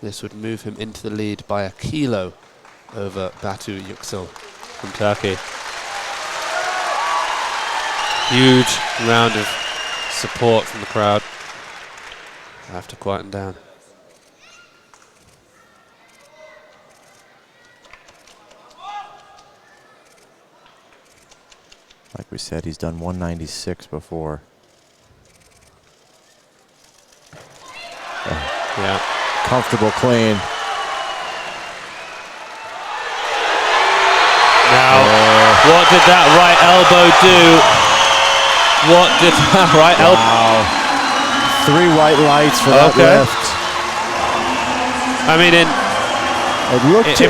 This would move him into the lead by a kilo over Batu Yüksel from Turkey. Huge round of support from the crowd. I have to quieten down. Like we said, he's done 196 before. Yeah. Comfortable clean. Now, what did that right elbow do? What did that right elbow? 3 white lights for that lift. I mean, it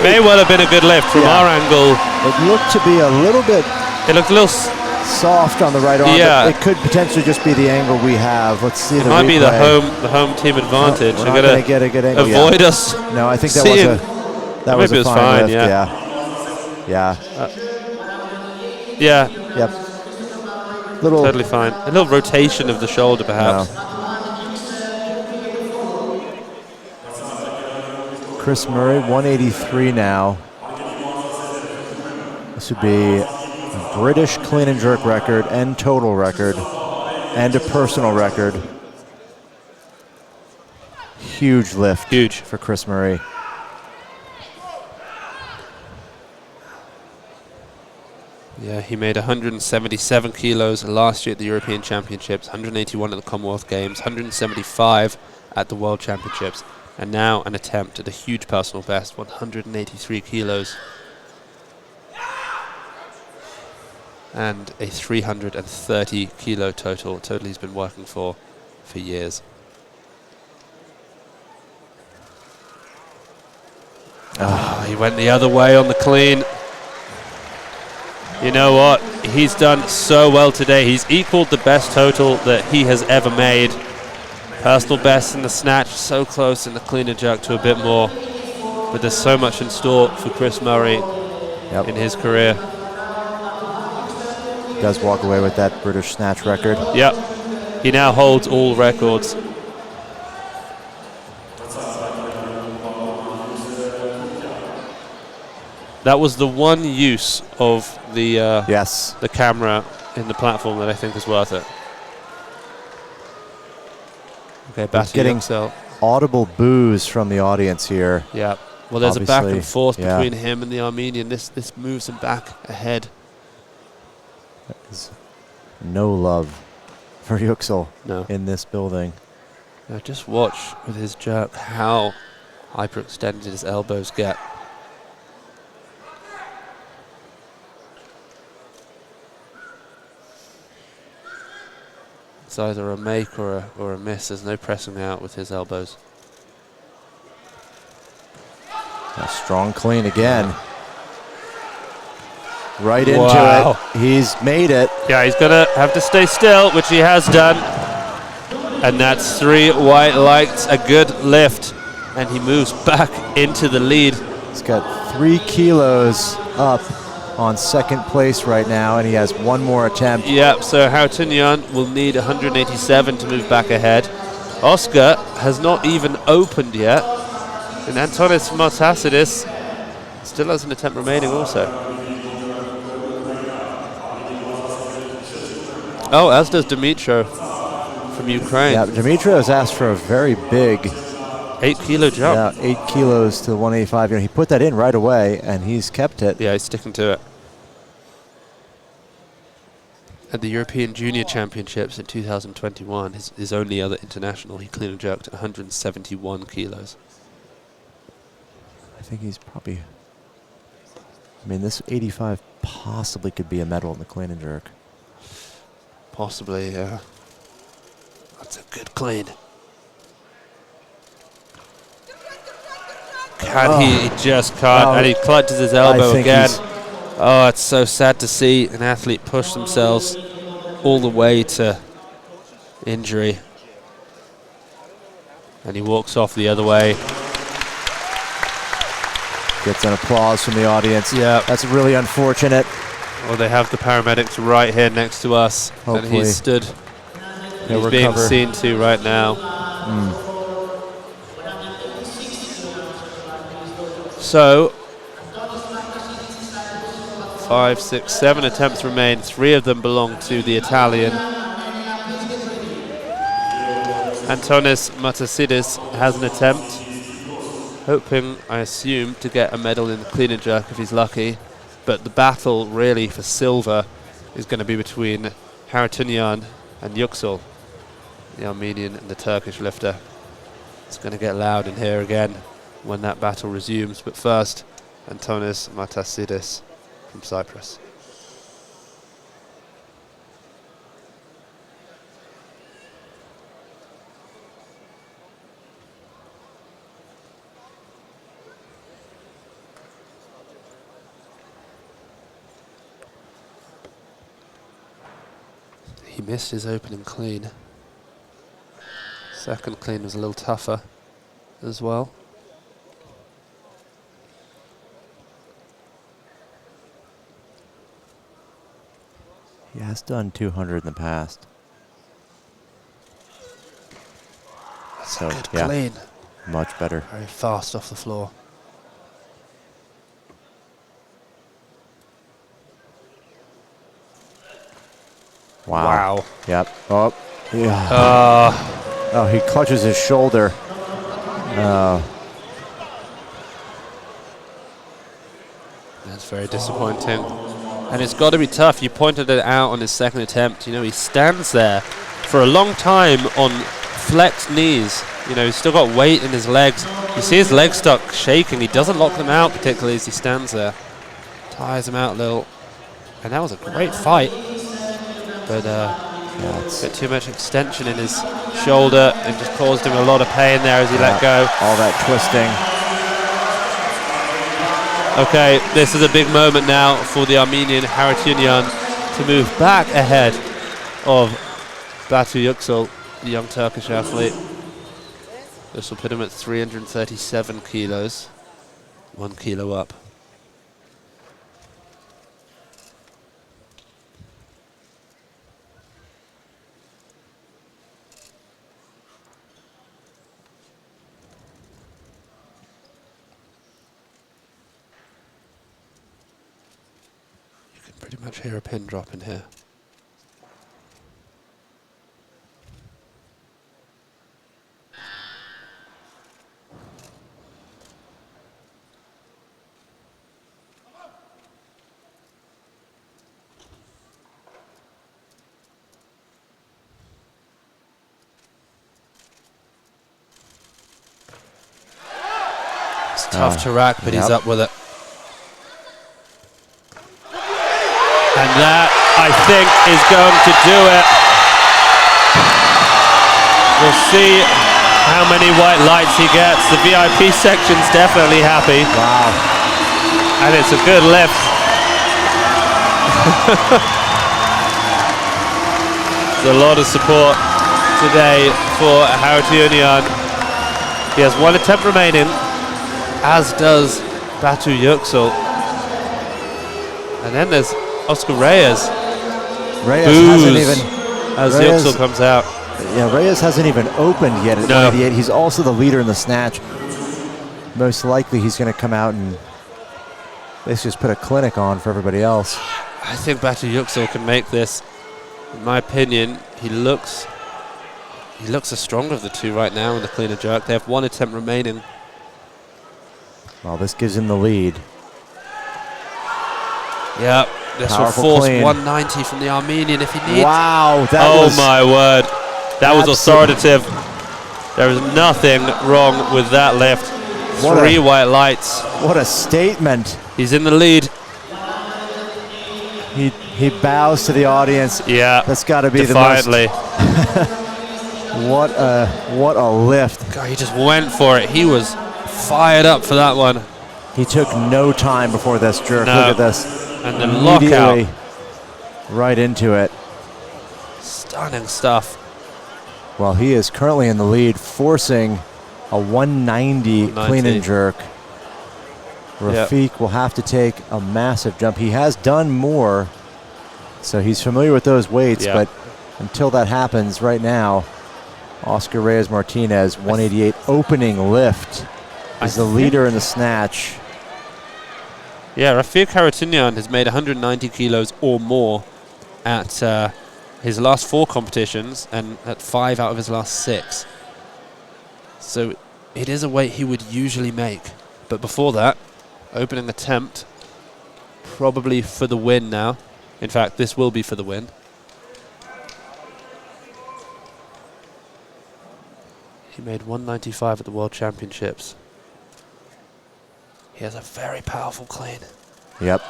may well have been a good lift from our angle. It looked to be a little bit. It looked a little soft on the right arm. Yeah. It could potentially just be the angle we have. Let's see. It might be the home team advantage. No, we're not going to get a good angle. Avoid us. No, I think that was a fine lift. Yeah. Yeah. Little totally fine. A little rotation of the shoulder, perhaps. No. Chris Murray, 183 now. This would be a British clean and jerk record and total record and a personal record. Huge lift. Huge. For Chris Murray. Yeah, he made 177 kilos last year at the European Championships, 181 at the Commonwealth Games, 175 at the World Championships, and now an attempt at a huge personal best, 183 kilos. And a 330 kilo total he's been working for years. He went the other way on the clean. You know what? He's done so well today. He's equaled the best total that he has ever made. Personal best in the snatch, so close in the clean and jerk to a bit more. But there's so much in store for Chris Murray in his career. He does walk away with that British snatch record. Yep. He now holds all records. That was the one use of the the camera in the platform that I think is worth it. Okay, Batu getting Yüksel. Audible boos from the audience here. Yeah. Well, there's a back and Obviously, forth yeah. between him and the Armenian. This moves him back ahead. There's no love for Yüksel No. in this building. Now just watch with his jerk how hyperextended his elbows get. It's either a make or a miss. There's no pressing out with his elbows. A strong clean again. Yeah. Right Wow. into it. He's made it. Yeah, he's going to have to stay still, which he has done. And that's 3 white lights, a good lift. And he moves back into the lead. He's got 3 kilos up on second place right now, and he has 1 more attempt. Yep, so Harutyunyan will need 187 to move back ahead. Oscar has not even opened yet. And Antonis Matasidis still has an attempt remaining also. Oh, as does Dimitro from Ukraine. Yeah, Dimitri has asked for a very big 8 kilo jump. Yeah, 8 kilos to 185. He put that in right away, and he's kept it. Yeah, he's sticking to it. At the European Junior Championships in 2021, his only other international, he clean and jerked 171 kilos. I think he's probably... I mean, this 85 possibly could be a medal in the clean and jerk. Possibly, yeah. That's a good clean. Can he just can't, and he clutches his elbow again. Oh, it's so sad to see an athlete push themselves all the way to injury. And he walks off the other way. Gets an applause from the audience. Yeah. That's really unfortunate. Well, they have the paramedics right here next to us. Hopefully. And he's stood. He'll He's being recover. seen to right now. So, 5, 6, 7 attempts remain. 3 of them belong to the Italian. Antonis Matasidis has an attempt, hoping, I assume, to get a medal in the clean and jerk if he's lucky. But the battle, really, for silver is going to be between Harutyunyan and Yüksel, the Armenian and the Turkish lifter. It's going to get loud in here again when that battle resumes. But first, Antonis Matasidis from Cyprus. He missed his opening clean. Second clean was a little tougher as well. He has done 200 in the past. That's So, a good yeah. clean. Much better. Very fast off the floor. Wow. Yep. Oh, yeah. Oh, he clutches his shoulder. That's very disappointing. And it's got to be tough. You pointed it out on his second attempt. You know, he stands there for a long time on flexed knees. You know, he's still got weight in his legs. You see his legs start shaking. He doesn't lock them out particularly as he stands there. Tires them out a little. And that was a great fight. But Yeah, a bit too much extension in his shoulder and just caused him a lot of pain there as he let go. all that twisting. Okay, this is a big moment now for the Armenian Harutyunyan to move back ahead of Batu Yüksel, the young Turkish athlete. This will put him at 337 kilos, 1 kilo up. Pretty much hear a pin drop in here. tough to rack, but he's up with it. And that, I think, is going to do it. We'll see how many white lights he gets. The VIP section's definitely happy. Wow. And it's a good lift. There's a lot of support today for Haratunian. He has one attempt remaining, as does Batu Yüksel. And then there's Oscar Reyes. Reyes hasn't even... As Yüksel comes out. Yeah, Reyes hasn't even opened yet at 188. He's also the leader in the snatch. Most likely he's going to come out and basically just put a clinic on for everybody else. I think Batu Yüksel can make this. In my opinion, he looks the stronger of the two right now in the clean and jerk. They have one attempt remaining. Well, this gives him the lead. Yeah, this Powerful will force clean. 190 from the Armenian if he needs. Wow, oh my word. That was authoritative. There is nothing wrong with that lift. Three white lights. What a statement. He's in the lead. He bows to the audience. Yeah. That's got to be defiantly. What a lift. God, he just went for it. He was fired up for that one. He took no time before this jerk. No. Look at this. And then lockout. Right into it. Stunning stuff. Well, he is currently in the lead, forcing a 190 clean and jerk. Rafiq will have to take a massive jump. He has done more, so he's familiar with those weights, but until that happens right now, Oscar Reyes Martinez, 188 opening lift, is the leader in the snatch. Yeah, Rafiq Haratunian has made 190 kilos or more at his last 4 competitions and at 5 out of his last 6. So it is a weight he would usually make. But before that, opening attempt, probably for the win now. In fact, this will be for the win. He made 195 at the World Championships. He has a very powerful clean. Yep.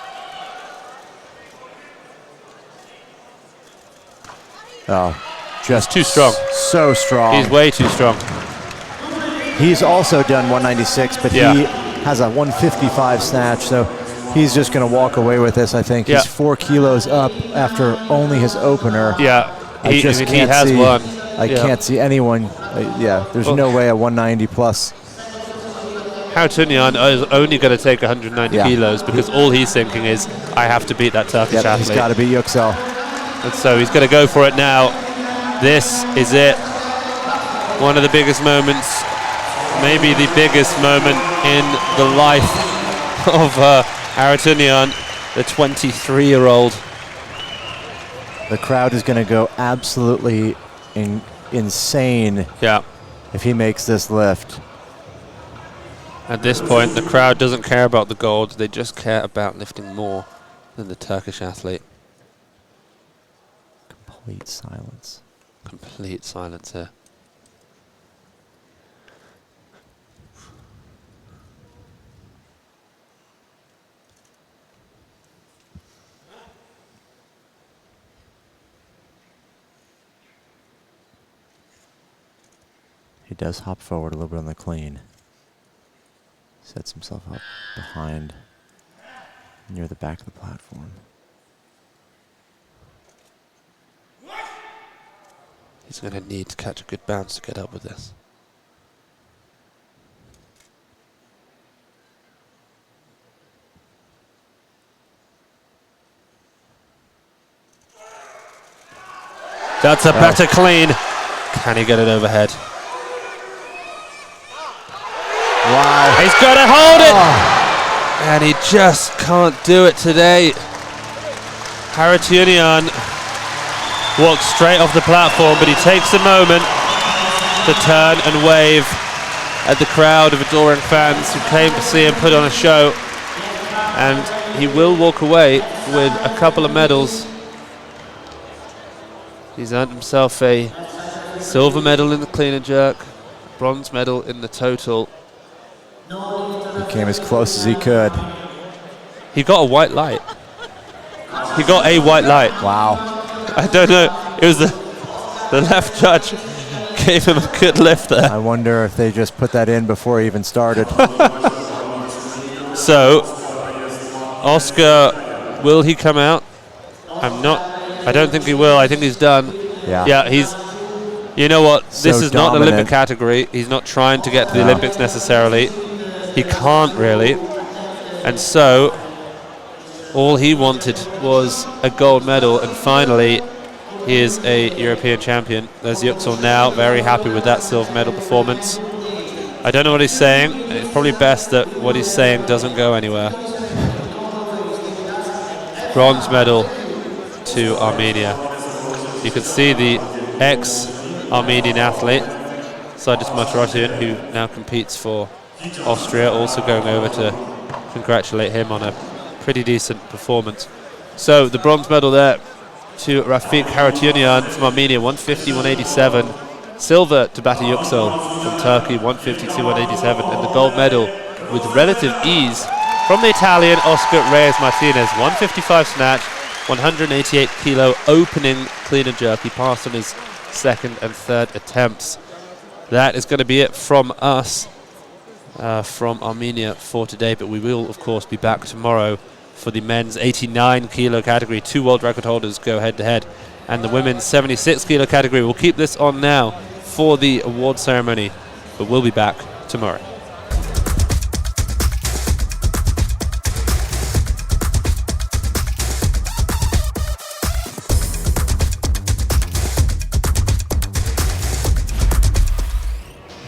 Oh, just too strong. So strong. He's way too strong. He's also done 196, but he has a 155 snatch, so he's just going to walk away with this, I think. He's 4 kilos up after only his opener. Yeah, I just can't has see, one. I can't see anyone. There's no way a 190 plus. Haratunian is only going to take 190 kilos because all he's thinking is, I have to beat that Turkish athlete. He's got to beat Yüksel. And so he's going to go for it now. This is it. One of the biggest moments, maybe the biggest moment in the life of Haratunian, the 23-year-old. The crowd is going to go absolutely insane if he makes this lift. At this point, the crowd doesn't care about the gold. They just care about lifting more than the Turkish athlete. Complete silence. Complete silence here. He does hop forward a little bit on the clean. Sets himself up behind, near the back of the platform. He's going to need to catch a good bounce to get up with this. That's a better clean. Can he get it overhead? Wow. He's got to hold it! And he just can't do it today. Haratunian walks straight off the platform, but he takes a moment to turn and wave at the crowd of adoring fans who came to see him put on a show. And he will walk away with a couple of medals. He's earned himself a silver medal in the clean and jerk, bronze medal in the total. You Came as close as he could. He got a white light. He got a white light. Wow. I don't know. It was the left judge gave him a good lift there. I wonder if they just put that in before he even started. So, Oscar, will he come out? I don't think he will. I think he's done. Yeah, he's... You know what? So this is not an dominant. Olympic category. He's not trying to get to the Olympics necessarily. He can't really. And so, all he wanted was a gold medal. And finally, he is a European champion. There's Yüksel now, very happy with that silver medal performance. I don't know what he's saying. It's probably best that what he's saying doesn't go anywhere. Bronze medal to Armenia. You can see the ex-Armenian athlete, Sajid Matrosian, who now competes for Austria, also going over to congratulate him on a pretty decent performance. So the bronze medal there to Rafik Haratyunyan from Armenia, 150, 187. Silver to Batı Yüksel from Turkey, 152, 187. And the gold medal with relative ease from the Italian Oscar Reyes Martinez, 155 snatch, 188 kilo opening clean and jerk. He passed on his second and third attempts. That is going to be it from us, from Armenia for today. But we will, of course, be back tomorrow for the men's 89 kilo category. 2 world record holders go head to head. And the women's 76 kilo category. We'll keep this on now for the award ceremony, but we'll be back tomorrow.